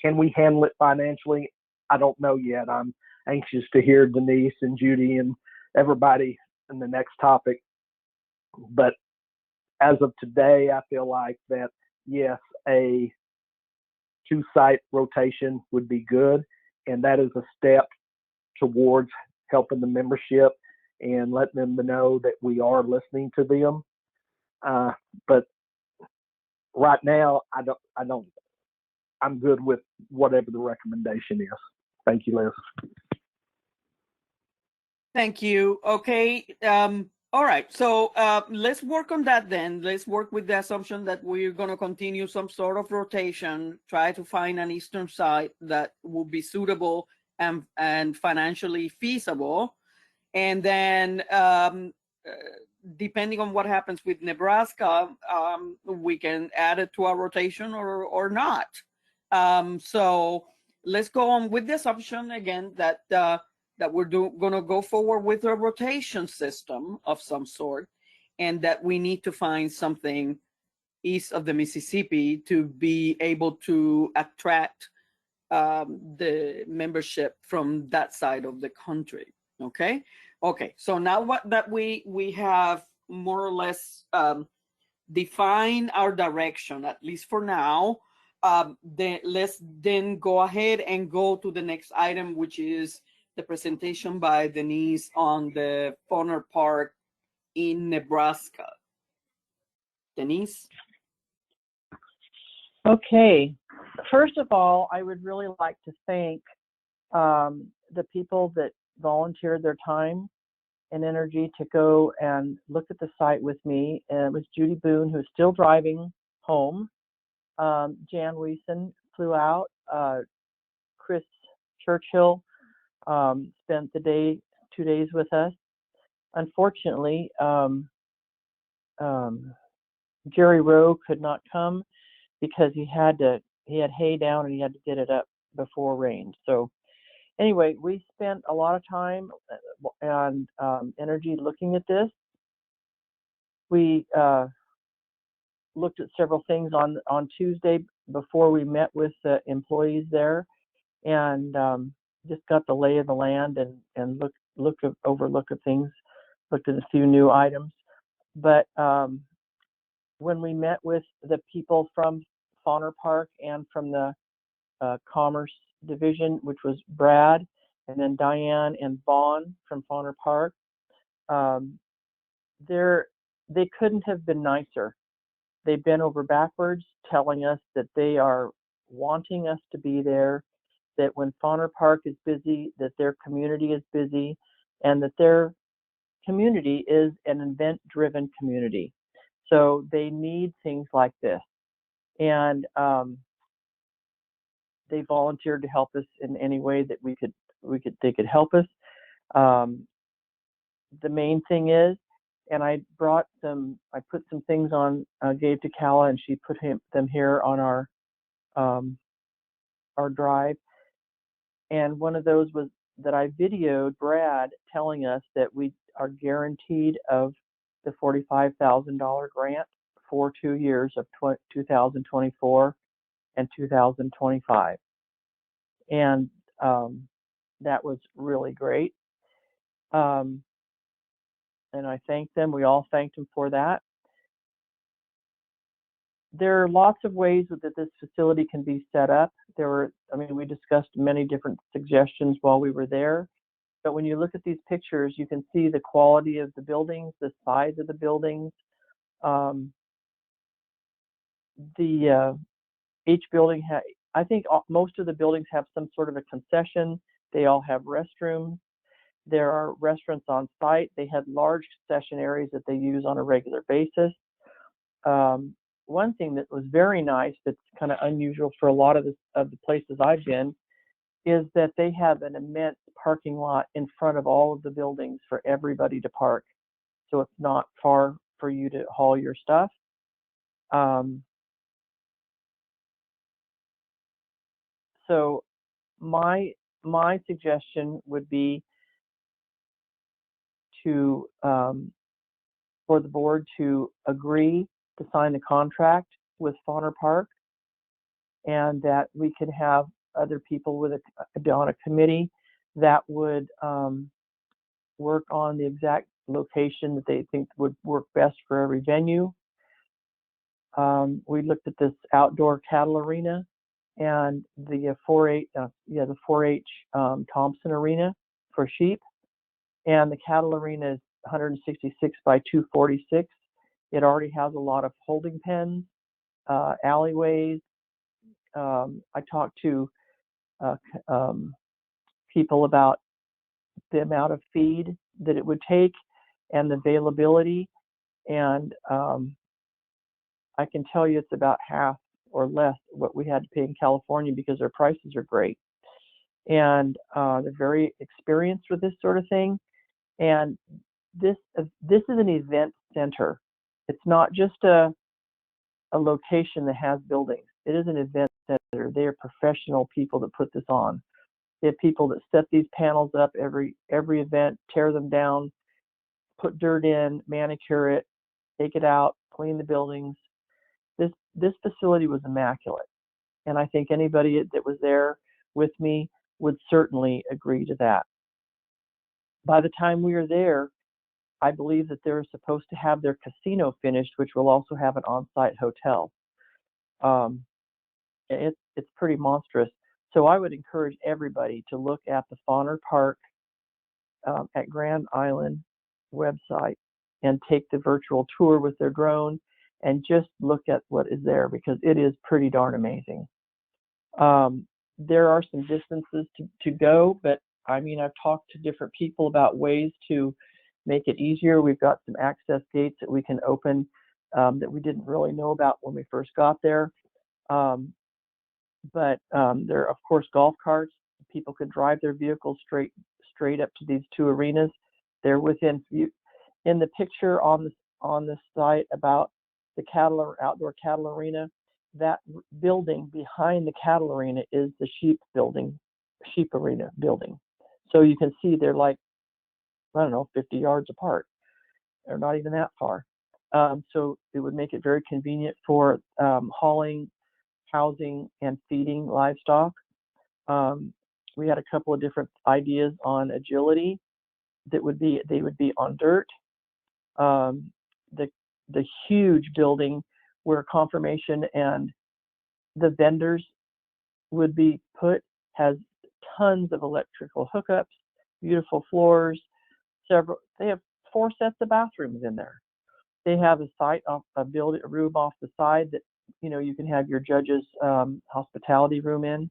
can we handle it financially? I don't know yet. I'm anxious to hear Denise and Judy and everybody in the next topic. But as of today, I feel like that, yes, a 2-site rotation would be good. And that is a step towards helping the membership and letting them know that we are listening to them. But right now, I'm good with whatever the recommendation is. Thank you, Liz. Thank you. Okay. All right. So let's work on that then. Let's work with the assumption that we're going to continue some sort of rotation, try to find an eastern site that will be suitable and financially feasible. And then depending on what happens with Nebraska, we can add it to our rotation or not. So let's go on with the assumption again that that we're going to go forward with a rotation system of some sort, and that we need to find something east of the Mississippi to be able to attract the membership from that side of the country. Okay. Okay. So now that we have more or less defined our direction, at least for now, then let's then go ahead and go to the next item, which is the presentation by Denise on the Fonner Park in Nebraska. Denise? Okay. First of all, I would really like to thank the people that volunteered their time and energy to go and look at the site with me. And it was Judy Boone, who's still driving home. Jan Wiesen flew out. Chris Churchill spent the 2 days with us. Unfortunately, Jerry Rowe could not come because he had hay down and he had to get it up before rain. So anyway, we spent a lot of time and energy looking at this. We looked at several things on Tuesday before we met with the employees there, and just got the lay of the land and overlook at things, looked at a few new items. But when we met with the people from Fonner Park and from the Commerce Division, which was Brad and then Diane and Vaughn from Fonner Park, they couldn't have been nicer. They bent over backwards telling us that they are wanting us to be there, that when Fonner Park is busy, that their community is busy, and that their community is an event-driven community. So they need things like this. And they volunteered to help us in any way that they could help us. The main thing is, and I put some things on, gave to Kala, and she put them here on our drive. And one of those was that I videoed Brad telling us that we are guaranteed of the $45,000 grant for 2 years of 2024 and 2025. And that was really great. And I thanked them. We all thanked him for that. there are lots of ways that this facility can be set up. We discussed many different suggestions while we were there. But when you look at these pictures, you can see the quality of the buildings, the size of the buildings. Each building I think most of the buildings have some sort of a concession. They all have restrooms. There are restaurants on site. They have large concession areas that they use on a regular basis. One thing that was very nice, that's kind of unusual for a lot of the places I've been, is that they have an immense parking lot in front of all of the buildings for everybody to park. So it's not far for you to haul your stuff. So my suggestion would be to for the board to agree to sign the contract with Fonner Park, and that we could have other people on a committee that would work on the exact location that they think would work best for every venue. We looked at this outdoor cattle arena and the 4-H Thompson Arena for sheep, and the cattle arena is 166 by 246. It already has a lot of holding pens, alleyways. I talked to people about the amount of feed that it would take and the availability, and I can tell you it's about half or less what we had to pay in California, because their prices are great, and they're very experienced with this sort of thing. And this is an event center. It's not just a location that has buildings. It is an event center. They are professional people that put this on. They have people that set these panels up every event, tear them down, put dirt in, manicure it, take it out, clean the buildings. This facility was immaculate, and I think anybody that was there with me would certainly agree to that. By the time we are there, I believe that they're supposed to have their casino finished, which will also have an on-site hotel. It's pretty monstrous. So I would encourage everybody to look at the Fonner Park at Grand Island website and take the virtual tour with their drone and just look at what is there, because it is pretty darn amazing. There are some distances to go, but I mean, I've talked to different people about ways to make it easier. We've got some access gates that we can open that we didn't really know about when we first got there. But there are, of course, golf carts. People could drive their vehicles straight up to these two arenas. They're within view. In the picture on the site about the outdoor cattle arena, that building behind the cattle arena is the sheep arena building. So you can see they're like, I don't know, 50 yards apart, or not even that far. So it would make it very convenient for hauling, housing, and feeding livestock. We had a couple of different ideas on agility. They would be on dirt. The huge building where confirmation and the vendors would be put has tons of electrical hookups, beautiful floors. They have 4 sets of bathrooms in there. They have a room off the side that you can have your judges' hospitality room in.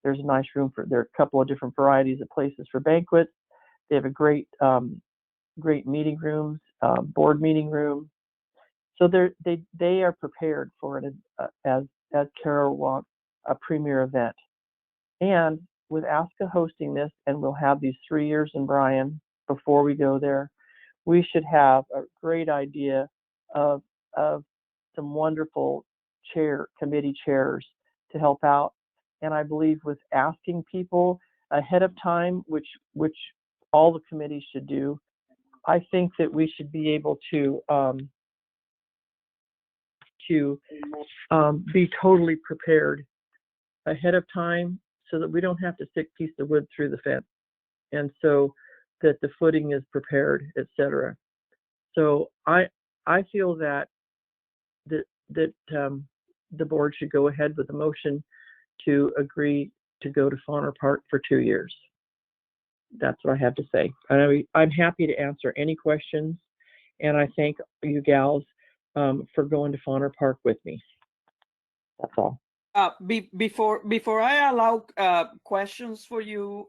There's a nice room there are a couple of different varieties of places for banquets. They have a great meeting rooms, board meeting room. So they are prepared for it as Carol wants, a premier event. And with ASCA hosting this, and we'll have these 3 years in Bryan before we go there, we should have a great idea of some wonderful committee chairs to help out. And I believe with asking people ahead of time, which all the committees should do, I think that we should be able to be totally prepared ahead of time, so that we don't have to stick a piece of wood through the fence, and so that the footing is prepared, etc. So I feel that the board should go ahead with the motion to agree to go to Fonner Park for 2 years. That's what I have to say. I'm happy to answer any questions, and I thank you gals for going to Fonner Park with me. That's all. Before I allow questions for you,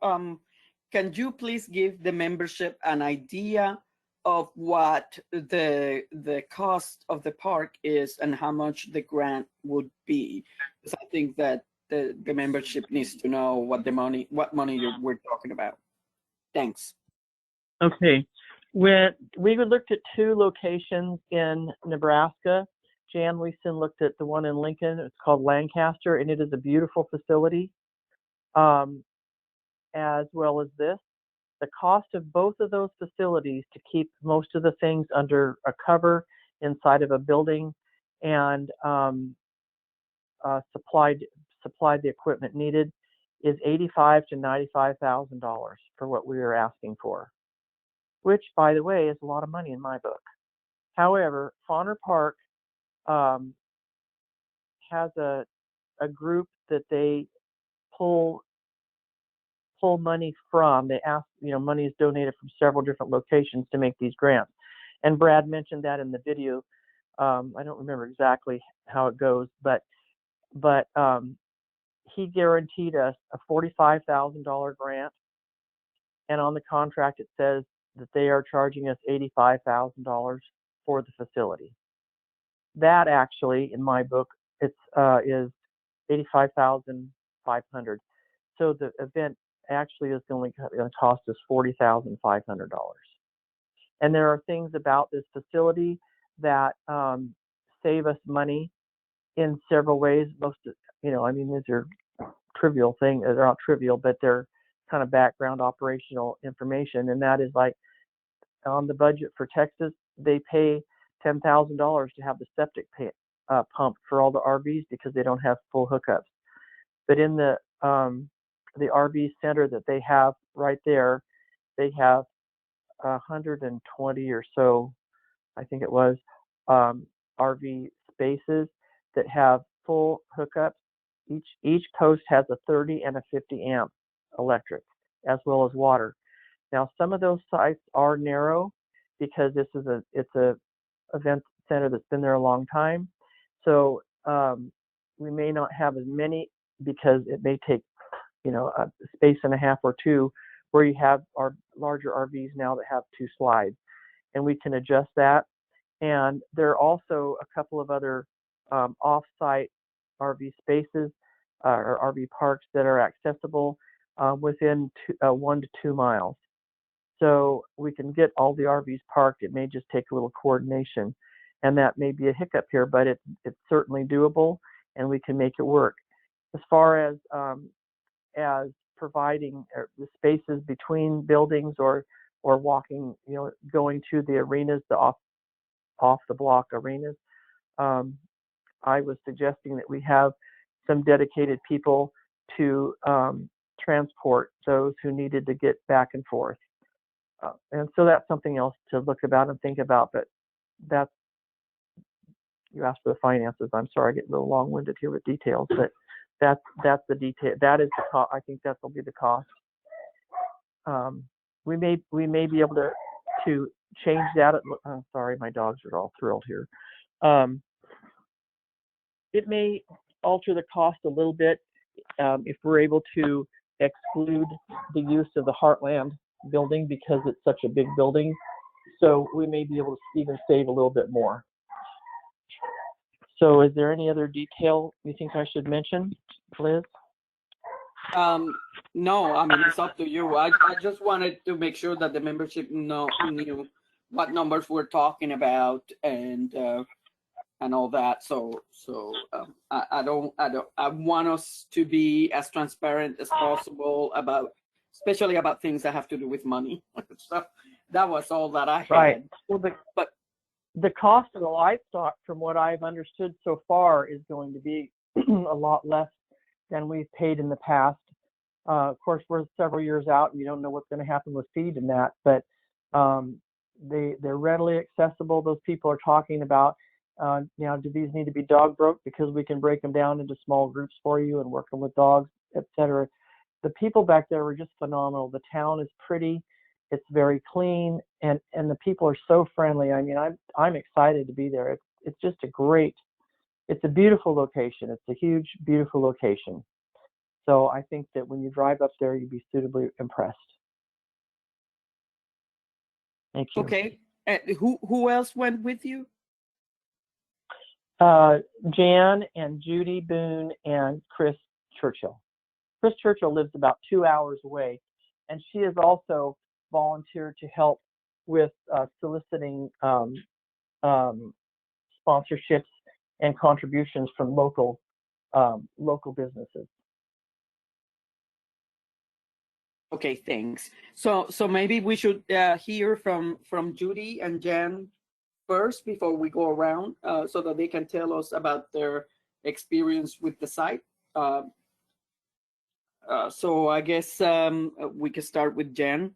can you please give the membership an idea of what the cost of the park is and how much the grant would be? Because I think that the membership needs to know what money we're talking about. Thanks. Okay. When we looked at 2 locations in Nebraska, Jan Leeson looked at the one in Lincoln. It's called Lancaster, and it is a beautiful facility, as well as this. The cost of both of those facilities to keep most of the things under a cover inside of a building and supplied the equipment needed is $85,000 to $95,000 for what we are asking for, which, by the way, is a lot of money in my book. However, Fonner Park has a group that they pull money from. They ask, money is donated from several different locations to make these grants. And Brad mentioned that in the video. I don't remember exactly how it goes, but he guaranteed us a $45,000 grant, and on the contract it says that they are charging us $85,000 for the facility. That actually, in my book, is $85,500. So the event actually is only going to cost us $40,500. And there are things about this facility that save us money in several ways. These are trivial things. They're not trivial, but they're kind of background operational information. And that is like on the budget for Texas, they pay $10,000 to have the septic pumped for all the RVs because they don't have full hookups. But in the RV center that they have right there, they have 120 or so, I think it was, RV spaces that have full hookups. Each post has a 30 and a 50 amp electric, as well as water. Now, some of those sites are narrow because it's a event center that's been there a long time. So we may not have as many because it may take, a space and a half or 2 where you have our larger RVs now that have 2 slides, and we can adjust that. And there are also a couple of other off-site RV spaces or RV parks that are accessible within 1 to 2 miles. So we can get all the RVs parked. It may just take a little coordination, and that may be a hiccup here, but it's certainly doable, and we can make it work. As far as providing the spaces between buildings or walking, going to the arenas, the off the block arenas, I was suggesting that we have some dedicated people to transport those who needed to get back and forth. And so that's something else to look about and think about, but you asked for the finances. I'm sorry, I get a little long-winded here with details, but that's the detail. That is the cost. I think that will be the cost. We may be able to change that. Sorry, my dogs are all thrilled here. It may alter the cost a little bit if we're able to exclude the use of the Heartland building because it's such a big building. So we may be able to even save a little bit more. So is there any other detail you think I should mention, Liz? No, I mean, it's up to you. I just wanted to make sure that the membership knew what numbers we're talking about and all that. So I want us to be as transparent as possible especially about things that have to do with money. So that was all that I had. Right. Well, the cost of the livestock, from what I've understood so far, is going to be a lot less than we've paid in the past. Of course, we're several years out, and you don't know what's going to happen with feed and that, but they're readily accessible. Those people are talking about Now, do these need to be dog broke? Because we can break them down into small groups for you and work them with dogs, etc. The people back there were just phenomenal. The town is pretty, it's very clean, and the people are so friendly. I mean, I'm excited to be there. It's just it's a beautiful location. It's a huge, beautiful location. So I think that when you drive up there, you'd be suitably impressed. Thank you. Okay. Who else went with you? Jan and Judy Boone and Chris Churchill. Chris Churchill lives about 2 hours away, and she has also volunteered to help with soliciting sponsorships and contributions from local businesses. Okay, thanks. So maybe we should hear from Judy and Jan first before we go around, so that they can tell us about their experience with the site. So I guess we can start with Jan.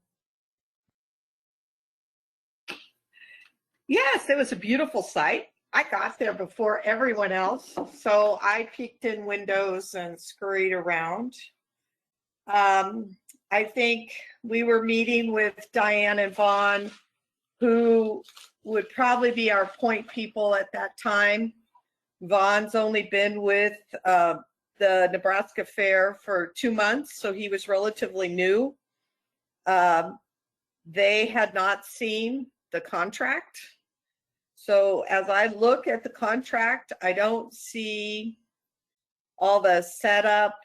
Yes, it was a beautiful site. I got there before everyone else, so I peeked in windows and scurried around. I think we were meeting with Diane and Vaughn, who would probably be our point people at that time. Vaughn's only been with the Nebraska Fair for 2 months, so he was relatively new. They had not seen the contract. So as I look at the contract, I don't see all the setup,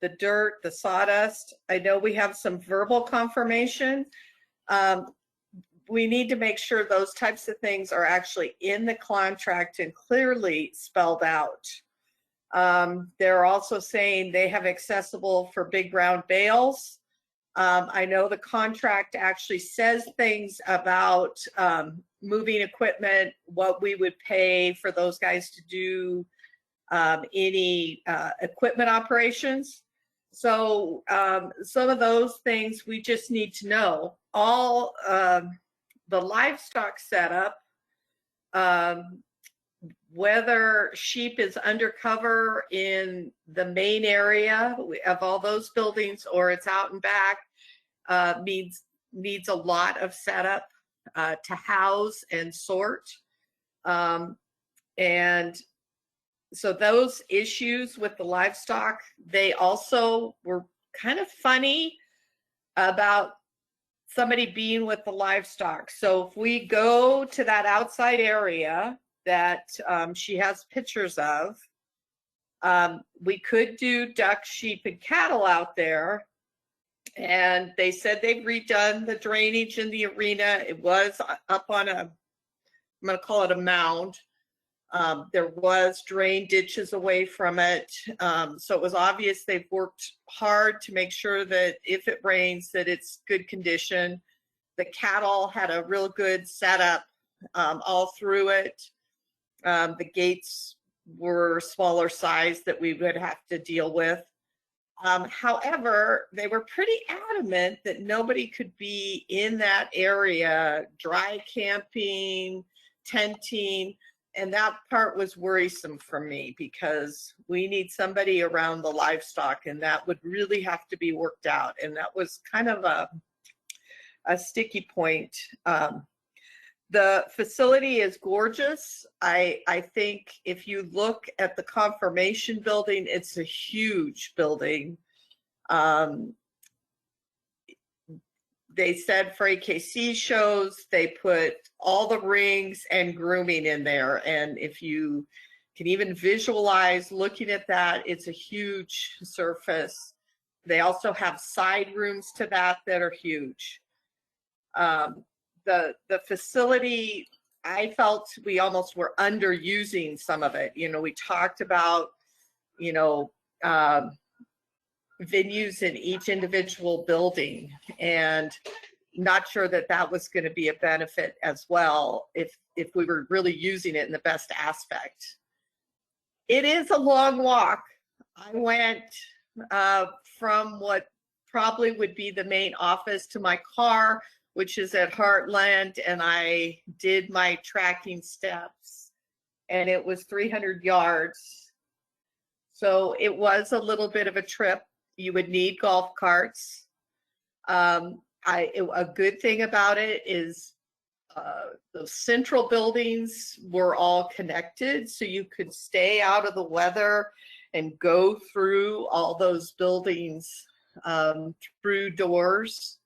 the dirt, the sawdust. I know we have some verbal confirmation. We need to make sure those types of things are actually in the contract and clearly spelled out. They're also saying they have accessible for big round bales. I know the contract actually says things about moving equipment, what we would pay for those guys to do any equipment operations. So some of those things we just need to know. All the livestock setup, whether sheep is undercover in the main area of all those buildings or it's out and back, needs a lot of setup to house and sort. And so those issues with the livestock, they also were kind of funny about somebody being with the livestock. So if we go to that outside area that she has pictures of, we could do duck, sheep, and cattle out there. And they said they've redone the drainage in the arena. It was up on I'm going to call it a mound. There was drain ditches away from it. So it was obvious they've worked hard to make sure that if it rains, that it's good condition. The cattle had a real good setup all through it. The gates were smaller size that we would have to deal with. However, they were pretty adamant that nobody could be in that area, dry camping, tenting, and that part was worrisome for me because we need somebody around the livestock, and that would really have to be worked out. And that was kind of a sticky point. The facility is gorgeous. I think if you look at the confirmation building, it's a huge building. They said for AKC shows, they put all the rings and grooming in there. And if you can even visualize looking at that, it's a huge surface. They also have side rooms to that are huge. The facility, I felt we almost were underusing some of it. You know, we talked about, you know, venues in each individual building, and not sure that that was going to be a benefit as well if we were really using it in the best aspect. It is a long walk. I went from what probably would be the main office to my car, which is at Heartland, and I did my tracking steps and it was 300 yards. So it was a little bit of a trip. You would need golf carts. A good thing about it is the central buildings were all connected, so you could stay out of the weather and go through all those buildings through doors.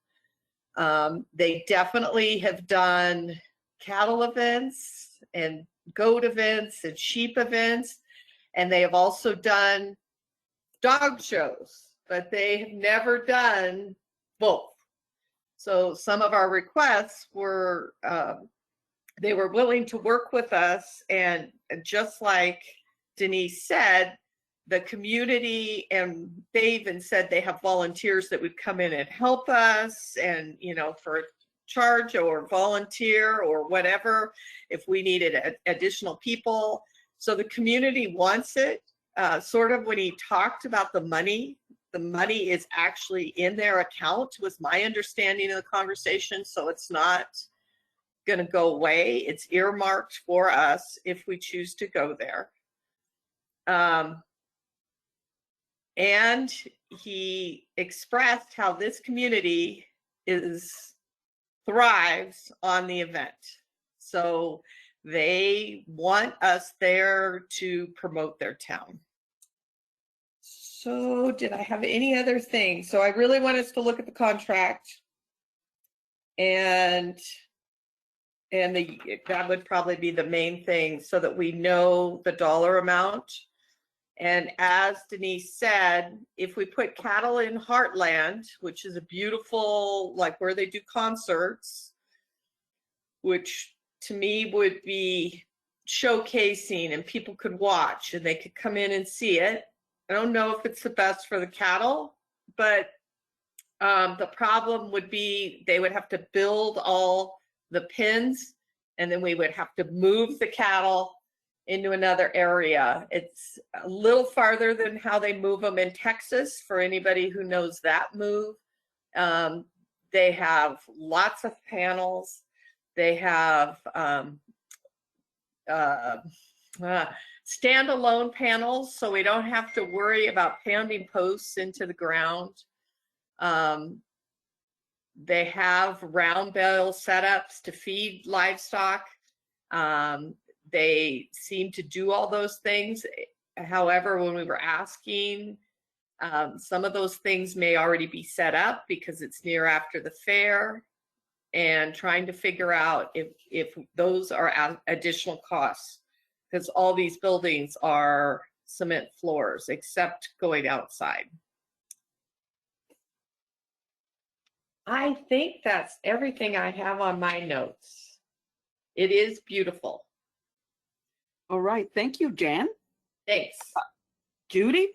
They definitely have done cattle events and goat events and sheep events, and they have also done dog shows, but they have never done both. So some of our requests were, they were willing to work with us, and just like Denise said, the community, and they even said they have volunteers that would come in and help us, and, you know, for charge or volunteer or whatever, if we needed additional people. So the community wants it. Sort of when he talked about the money is actually in their account, was my understanding of the conversation. So it's not going to go away. It's earmarked for us if we choose to go there. And he expressed how this community thrives on the event. So they want us there to promote their town. So did I have any other things? So I really want us to look at the contract, and that would probably be the main thing, so that we know the dollar amount. And as Denise said, if we put cattle in Heartland, which is a beautiful, like where they do concerts, which to me would be showcasing and people could watch and they could come in and see it. I don't know if it's the best for the cattle, but the problem would be they would have to build all the pens, and then we would have to move the cattle into another area. It's a little farther than how they move them in Texas, for anybody who knows that move. They have lots of panels. They have standalone panels, so we don't have to worry about pounding posts into the ground. They have round bale setups to feed livestock. They seem to do all those things. However, when we were asking, some of those things may already be set up because it's near after the fair, and trying to figure out if those are additional costs, because all these buildings are cement floors except going outside. I think that's everything I have on my notes. It is beautiful. All right, thank you, Jan. Thanks. Judy?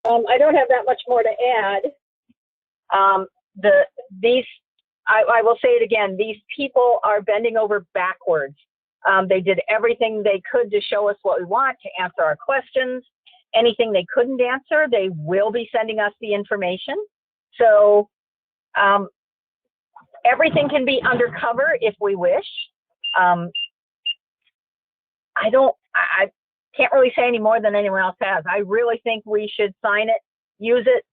I don't have that much more to add. I will say it again, these people are bending over backwards. They did everything they could to show us what we want, to answer our questions. Anything they couldn't answer, they will be sending us the information. So everything can be undercover if we wish. I can't really say any more than anyone else has. I really think we should sign it, use it.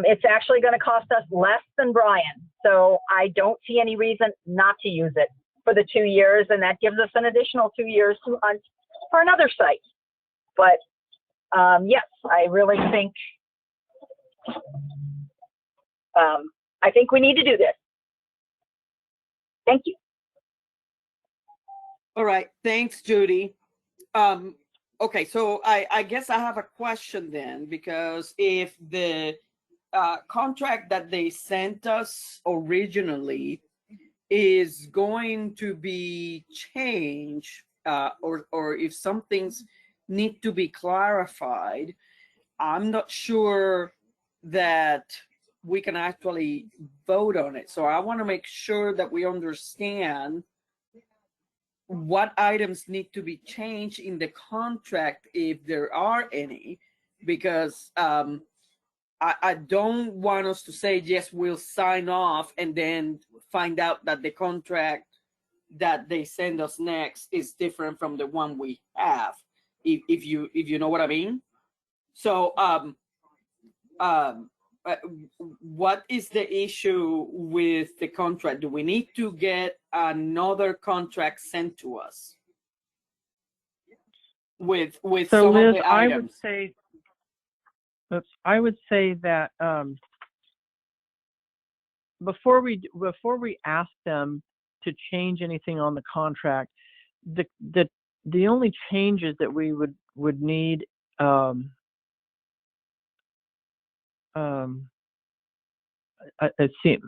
It's actually going to cost us less than Brian. So I don't see any reason not to use it for the 2 years. And that gives us an additional 2 years to hunt for another site. But yes, I really think, I think we need to do this. Thank you. All right, thanks, Judy. Okay, so I guess I have a question then, because if the contract that they sent us originally is going to be changed, or if some things need to be clarified, I'm not sure that we can actually vote on it. So I want to make sure that we understand what items need to be changed in the contract, if there are any, because I don't want us to say, yes, we'll sign off and then find out that the contract that they send us next is different from the one we have, if you know what I mean. So what is the issue with the contract? Do we need to get another contract sent to us with So some Liz, of the items? I would say that before we ask them to change anything on the contract, the only changes that we would need it seems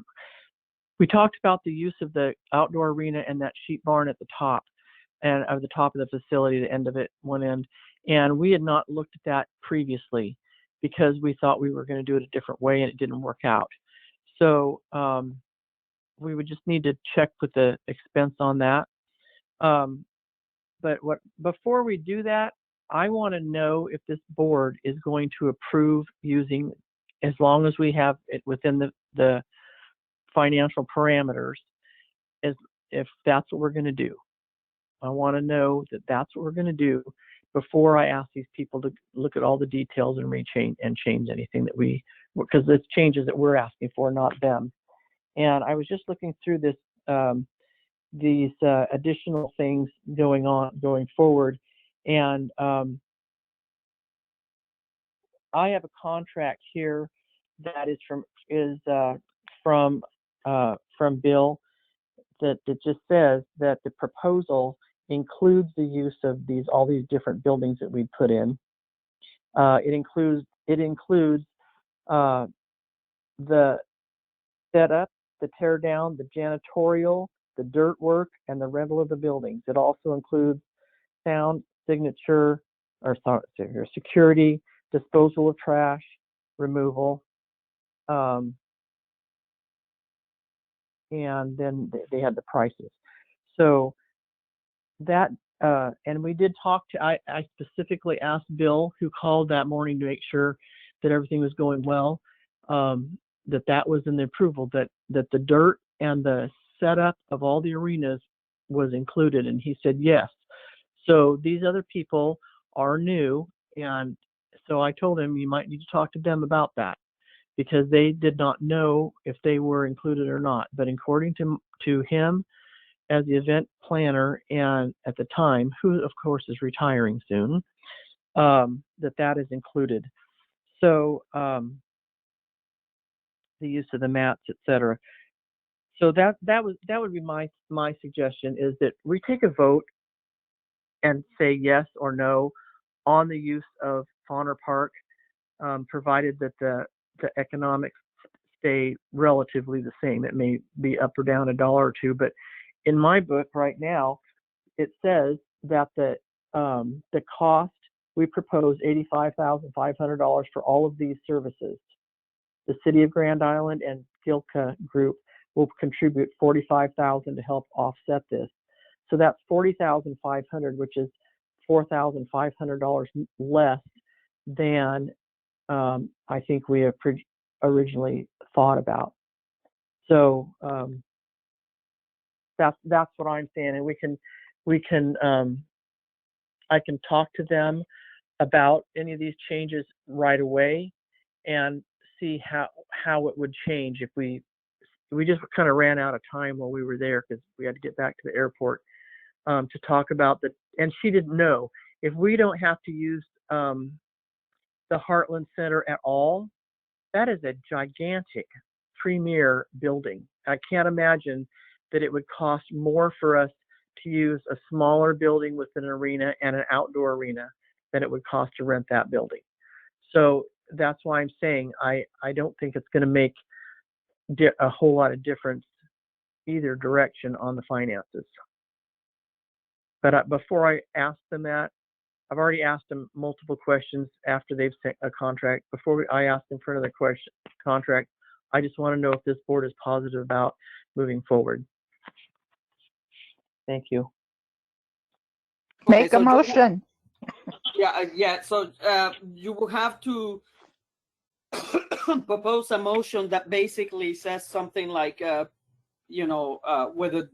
we talked about the use of the outdoor arena and that sheep barn at the top and of the top of the facility, the end of it, one end, and we had not looked at that previously because we thought we were going to do it a different way and it didn't work out. So we would just need to check with the expense on that. But before we do that, I want to know if this board is going to approve using, as long as we have it within the financial parameters, as if that's what we're going to do. I want to know that that's what we're going to do before I ask these people to look at all the details and change anything that because it's changes that we're asking for, not them. And I was just looking through this, these additional things going forward, and I have a contract here that is from Bill that just says that the proposal includes the use of all these different buildings that we put in. It includes the setup, the tear down, the janitorial, the dirt work, and the rental of the buildings. It also includes sound, security, disposal of trash, removal, and then they had the prices. So that, and we did talk to, I specifically asked Bill, who called that morning to make sure that everything was going well, that was in the approval, that the dirt and the setup of all the arenas was included, and he said yes. So these other people are new, and so I told him you might need to talk to them about that, because they did not know if they were included or not. But according to him, as the event planner, and at the time, who of course is retiring soon, that is included. So the use of the mats, etc. So that would be my suggestion, is that we take a vote and say yes or no on the use of Fonner Park, provided that the economics stay relatively the same. It may be up or down $1 or $2, but in my book right now, it says that the cost, we propose $85,500 for all of these services. The City of Grand Island and Gilka Group will contribute $45,000 to help offset this. So that's $40,500, which is $4,500 less than I think we have originally thought about. So that's what I'm saying, and we can I can talk to them about any of these changes right away and see how it would change if we just kind of ran out of time while we were there, because we had to get back to the airport to talk about and she didn't know if we don't have to use the Heartland Center at all. That is a gigantic premier building. I can't imagine that it would cost more for us to use a smaller building with an arena and an outdoor arena than it would cost to rent that building. So that's why I'm saying I don't think it's going to make a whole lot of difference either direction on the finances. But before I ask them that, I've already asked them multiple questions after they've sent a contract. Before I ask them for another contract, I just want to know if this board is positive about moving forward. Thank you. Make a motion. Yeah. So you will have to propose a motion that basically says something like, whether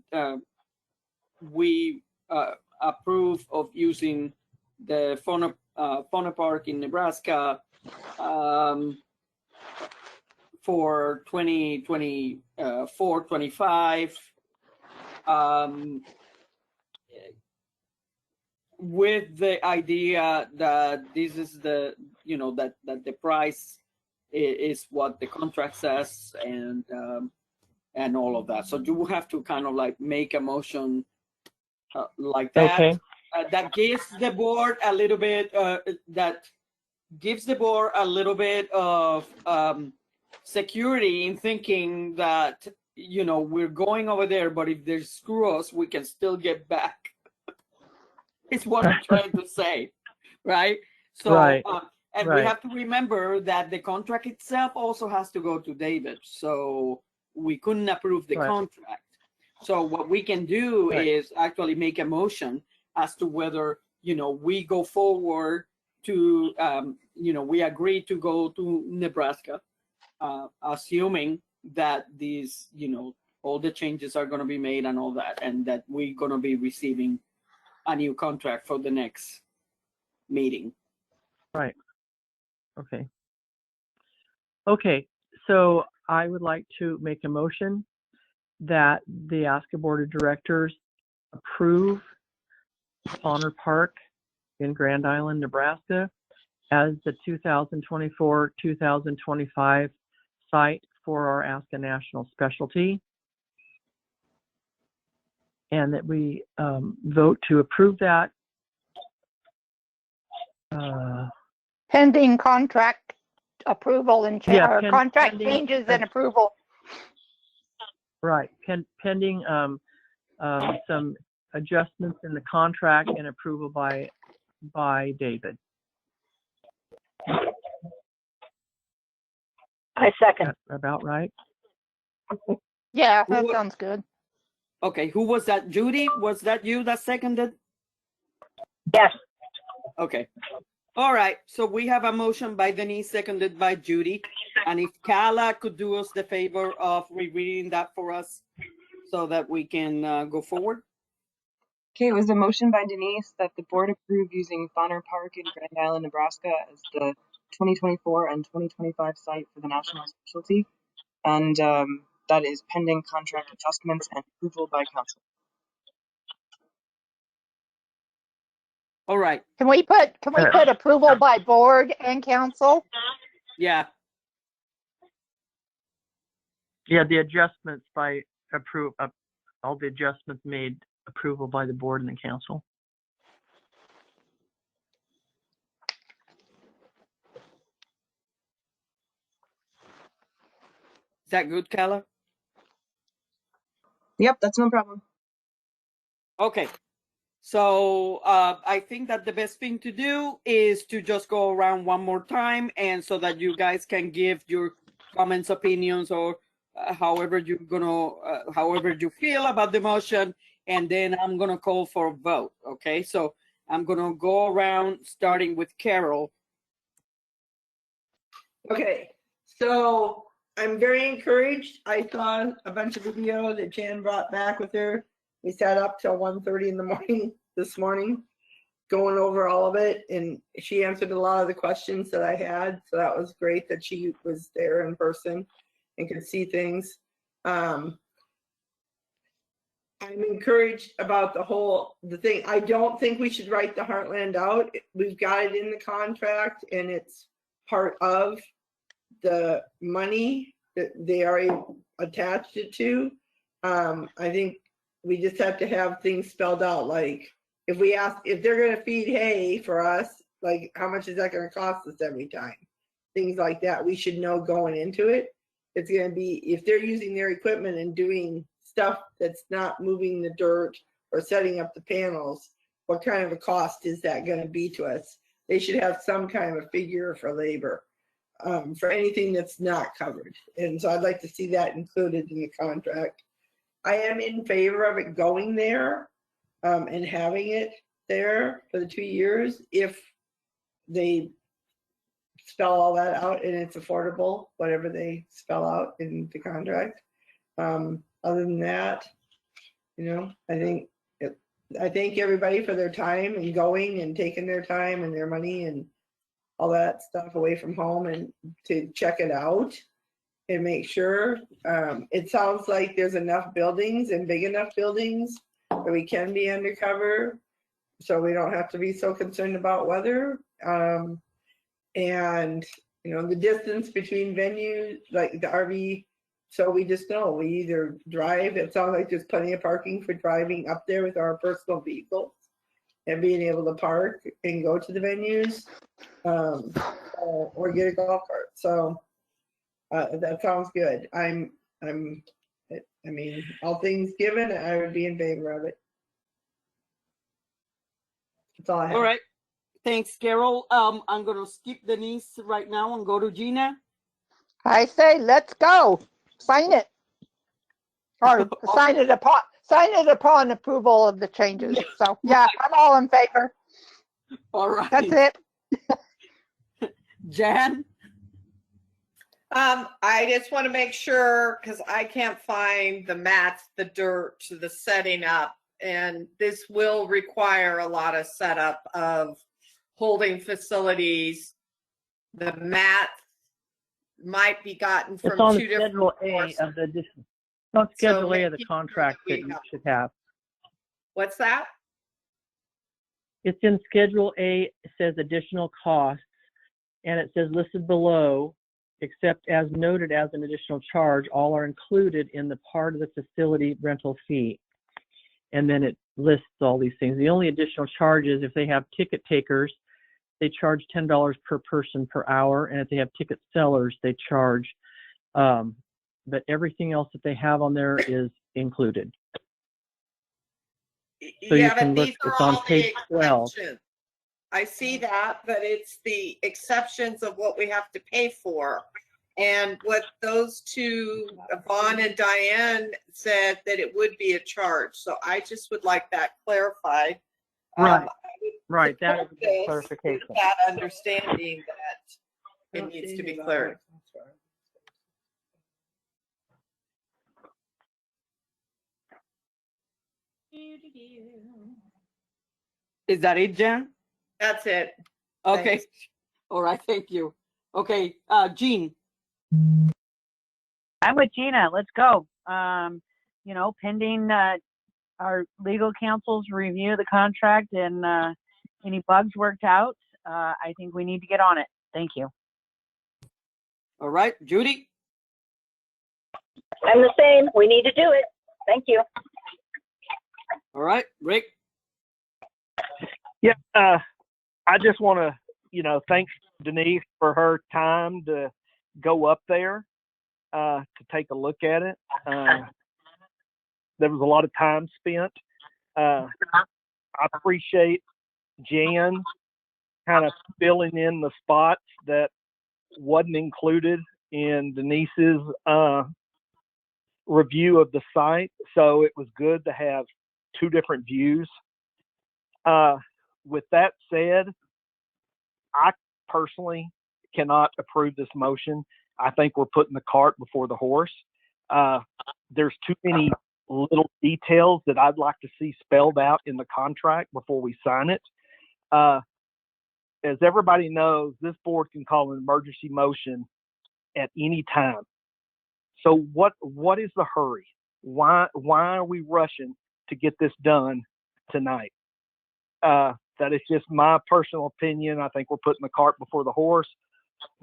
we approve of using the Fonner Park in Nebraska for 2024-25, with the idea that this is the, that the price is what the contract says, and all of that. So you will have to kind of like make a motion like that. Okay. That gives the board a little bit. That gives the board a little bit of security in thinking that we're going over there, but if they screw us, we can still get back. It's what I'm trying to say, right? So, Right. and we have to remember that the contract itself also has to go to David. So we couldn't approve the contract. So what we can do is actually make a motion as to whether, we go forward to, we agree to go to Nebraska, assuming that these, all the changes are going to be made and all that, and that we're going to be receiving a new contract for the next meeting. Right. Okay. Okay. So I would like to make a motion that the ASCA Board of Directors approve Fonner Park in Grand Island, Nebraska as the 2024-2025 site for our ASCA National Specialty, and that we vote to approve that Pending contract approval and contract pending, changes and approval. Right, pending some adjustments in the contract and approval by David. I second. That's about right. Yeah, that sounds good. Okay, who was that? Judy, was that you that seconded? Yes. Okay. All right, so we have a motion by Denise, seconded by Judy. And if Kala could do us the favor of rereading that for us so that we can go forward. Okay, it was a motion by Denise that the board approve using Fonner Park in Grand Island, Nebraska as the 2024 and 2025 site for the national specialty. And that is pending contract adjustments and approval by council. All right. Can we put approval by board and council? Yeah. Yeah, the adjustments by all the adjustments made approval by the board and the council. Is that good, Kala? Yep, that's no problem. Okay. So I think that the best thing to do is to just go around one more time, and so that you guys can give your comments, opinions, or however you feel about the motion, and then I'm gonna call for a vote. Okay, so I'm gonna go around starting with Carol. Okay, so I'm very encouraged. I saw a bunch of video that Jan brought back with her. We sat up till 1:30 in the morning this morning, going over all of it, and she answered a lot of the questions that I had. So that was great that she was there in person and could see things. I'm encouraged about the thing. I don't think we should write the Heartland out. We've got it in the contract, and it's part of the money that they already attached it to. I think we just have to have things spelled out. Like if they're going to feed hay for us, like how much is that going to cost us every time? Things like that. We should know going into it. It's going to be, if they're using their equipment and doing stuff that's not moving the dirt or setting up the panels, what kind of a cost is that going to be to us? They should have some kind of a figure for labor for anything that's not covered. And so I'd like to see that included in the contract. I am in favor of it going there and having it there for the 2 years if they spell all that out and it's affordable, whatever they spell out in the contract. Other than that, I think I thank everybody for their time and going and taking their time and their money and all that stuff away from home and to check it out and make sure. It sounds like there's enough buildings and big enough buildings that we can be undercover, so we don't have to be so concerned about weather. And you know, the distance between venues, like the RV, so we just know we either drive. It sounds like there's plenty of parking for driving up there with our personal vehicles and being able to park and go to the venues, or get a golf cart. So that sounds good. I mean, all things given, I would be in favor of it. That's all I have. All right. Thanks, Carol. I'm going to skip Denise right now and go to Gina. I say, let's go. Sign it. Or sign it upon approval of the changes. So yeah, I'm all in favor. All right. That's it. Jan? I just want to make sure, because I can't find the mats, the dirt, the setting up, and this will require a lot of setup of holding facilities. The mats might be gotten from It's on two different Schedule A sources. of the it's on Schedule A of the making sure contract that that we you have- should have. What's that? It's in Schedule A. It says additional costs, and it says listed below, except as noted as an additional charge, all are included in the part of the facility rental fee. And then it lists all these things. The only additional charges, if they have ticket takers, they charge $10 per person per hour, and if they have ticket sellers, they charge. But everything else that they have on there is included. So you Yeah, can but look. these are It's on all page the 12. exceptions. I see that, but it's the exceptions of what we have to pay for. And what those two, Vaughn and Diane, said that it would be a charge. So I just would like that clarified. Right. I would Right, that is support a good this with clarification. that understanding that it needs to be cleared. Is that it, Jan? That's it. Okay. Thanks. All right. Thank you. Okay. Jean? I'm with Gina. Let's go. You know, pending our legal counsel's review of the contract and any bugs worked out, I think we need to get on it. Thank you. All right. Judy? I'm the same. We need to do it. Thank you. All right. Rick? Yeah, I just want to, thank Denise for her time to go up there to take a look at it. There was a lot of time spent. I appreciate Jan kind of filling in the spots that wasn't included in Denise's review of the site. So it was good to have two different views. With that said, I personally cannot approve this motion. I think we're putting the cart before the horse. There's too many little details that I'd like to see spelled out in the contract before we sign it. As everybody knows, this board can call an emergency motion at any time. So what is the hurry? Why are we rushing to get this done tonight? That is just my personal opinion. I think we're putting the cart before the horse.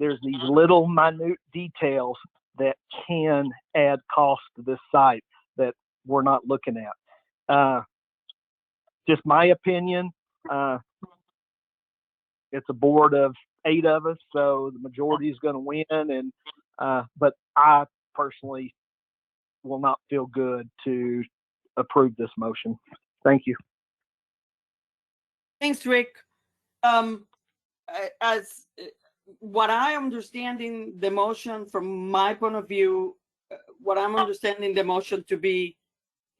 There's these little minute details that can add cost to this site that we're not looking at. Just my opinion. It's a board of 8 of us, so the majority is going to win. And but I personally will not feel good to approve this motion. Thank you. Thanks, Rick. As what I understanding the motion from my point of view, what I'm understanding the motion to be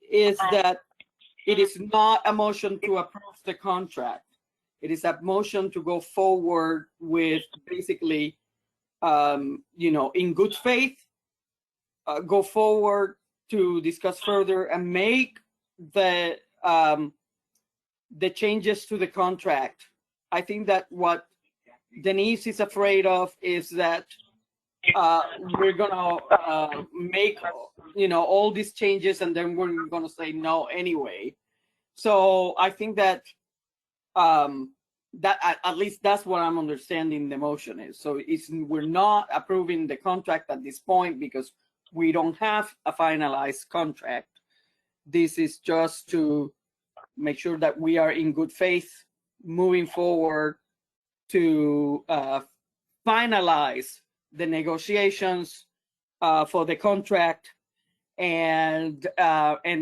is that it is not a motion to approve the contract. It is a motion to go forward with basically, in good faith, go forward to discuss further and make the the changes to the contract. I think that what Denise is afraid of is that we're gonna make, all these changes and then we're gonna say no anyway. So I think that that at least that's what I'm understanding the motion is. So we're not approving the contract at this point because we don't have a finalized contract. This is just to make sure that we are in good faith moving forward to finalize the negotiations for the contract, and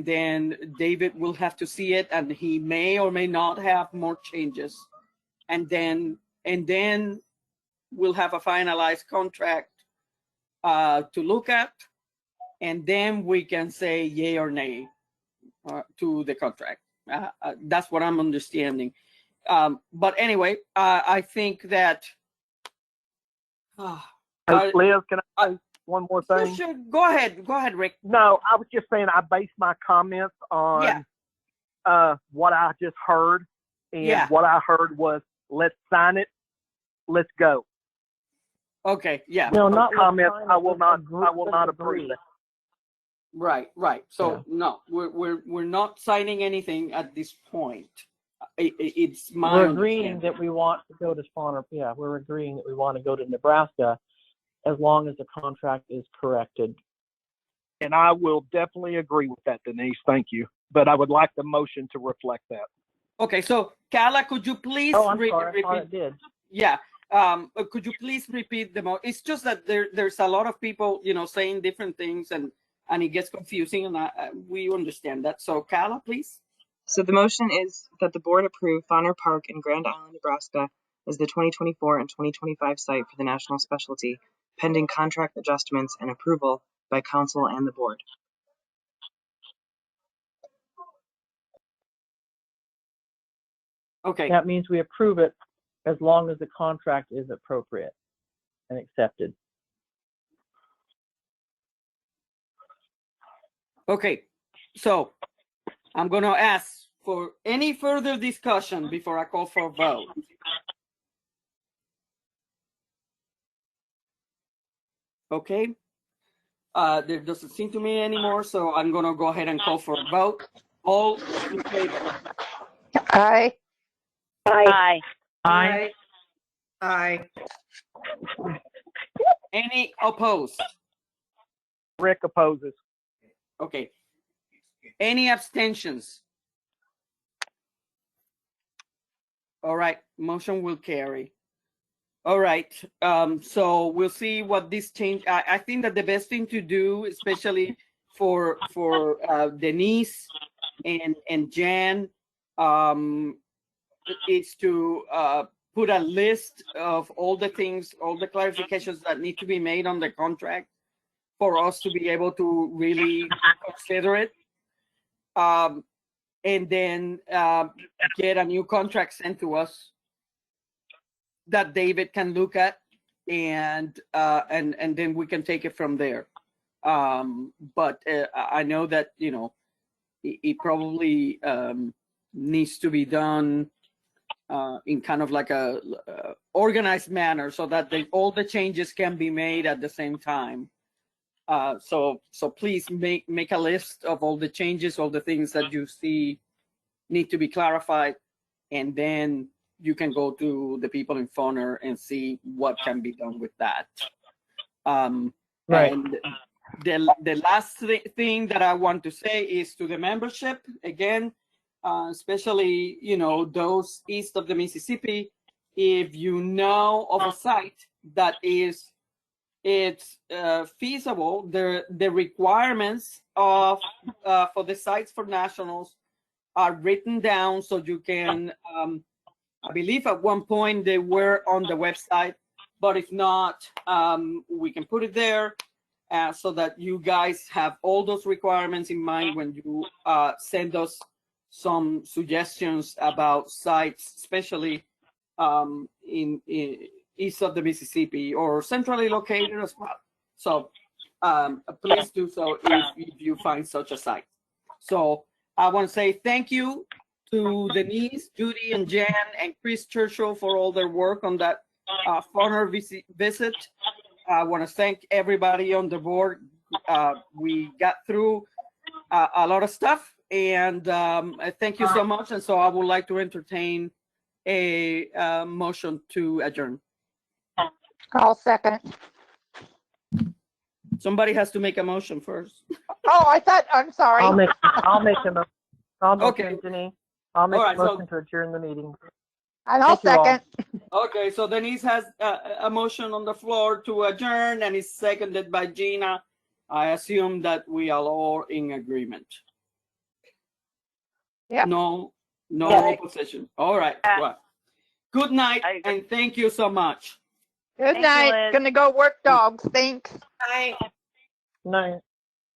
then David will have to see it, and he may or may not have more changes, and then we'll have a finalized contract to look at, and then we can say yay or nay to the contract. That's what I'm understanding. But anyway, I think that. Liz, can I say one more thing? Sure. Go ahead, Rick. No, I was just saying I based my comments on what I just heard, and what I heard was let's sign it, let's go. Okay, yeah. No, not comments. I will not agree. approve it. Right. So no, we're not signing anything at this point. It's my We're agreeing that we want to go to Fonner. Yeah, we're agreeing that we want to go to Nebraska as long as the contract is corrected. And I will definitely agree with that, Denise. Thank you. But I would like the motion to reflect that. Okay, so Carla, could you please sorry, repeat? I thought it did. Yeah. Could you please repeat the motion? It's just that there's a lot of people, saying different things, and it gets confusing, and we understand that. So Carla, please. So the motion is that the board approve Fonner Park in Grand Island, Nebraska as the 2024 and 2025 site for the national specialty, pending contract adjustments and approval by council and the board. Okay. That means we approve it as long as the contract is appropriate and accepted. Okay, so I'm going to ask for any further discussion before I call for a vote. Okay, there doesn't seem to be any more, so I'm going to go ahead and call for a vote. All in favor? Aye. Aye. Aye. Aye. Any opposed? Rick opposes. Okay. Any abstentions? All right, motion will carry. All right, so we'll see what this change. I think that the best thing to do, especially for Denise and Jan, is to put a list of all the things, all the clarifications that need to be made on the contract for us to be able to really consider it. And then get a new contract sent to us that David can look at, and then we can take it from there. But I know that it probably needs to be done in kind of like a organized manner, so that all the changes can be made at the same time. So please make a list of all the changes, all the things that you see need to be clarified, and then you can go to the people in Fonner and see what can be done with that. Right. And the last thing that I want to say is to the membership, again, especially those east of the Mississippi, if you know of a site that it's feasible, the requirements of for the sites for nationals are written down, so you can I believe at one point they were on the website, but if not, we can put it there so that you guys have all those requirements in mind when you send us some suggestions about sites, especially in east of the Mississippi or centrally located as well. So please do so if you find such a site. So I want to say thank you to Denise, Judy, and Jan, and Chris Churchill for all their work on that Fonner visit. I want to thank everybody on the board. We got through a lot of stuff, and thank you so much. And so I would like to entertain a motion to adjourn. I'll second. Somebody has to make a motion first. Oh, I'm sorry. I'll make a motion. Okay. Denise. I'll make All a right, so- motion to adjourn the meeting. And I'll Thank you all. second. Okay, so Denise has a motion on the floor to adjourn, and is seconded by Gina. I assume that we are all in agreement. Yeah. No Yeah. opposition. All right. Yeah. Well, good night, I agree. and thank you so much. Good Thank you, night. Liz. Gonna go work dogs. Thanks. Bye. Night.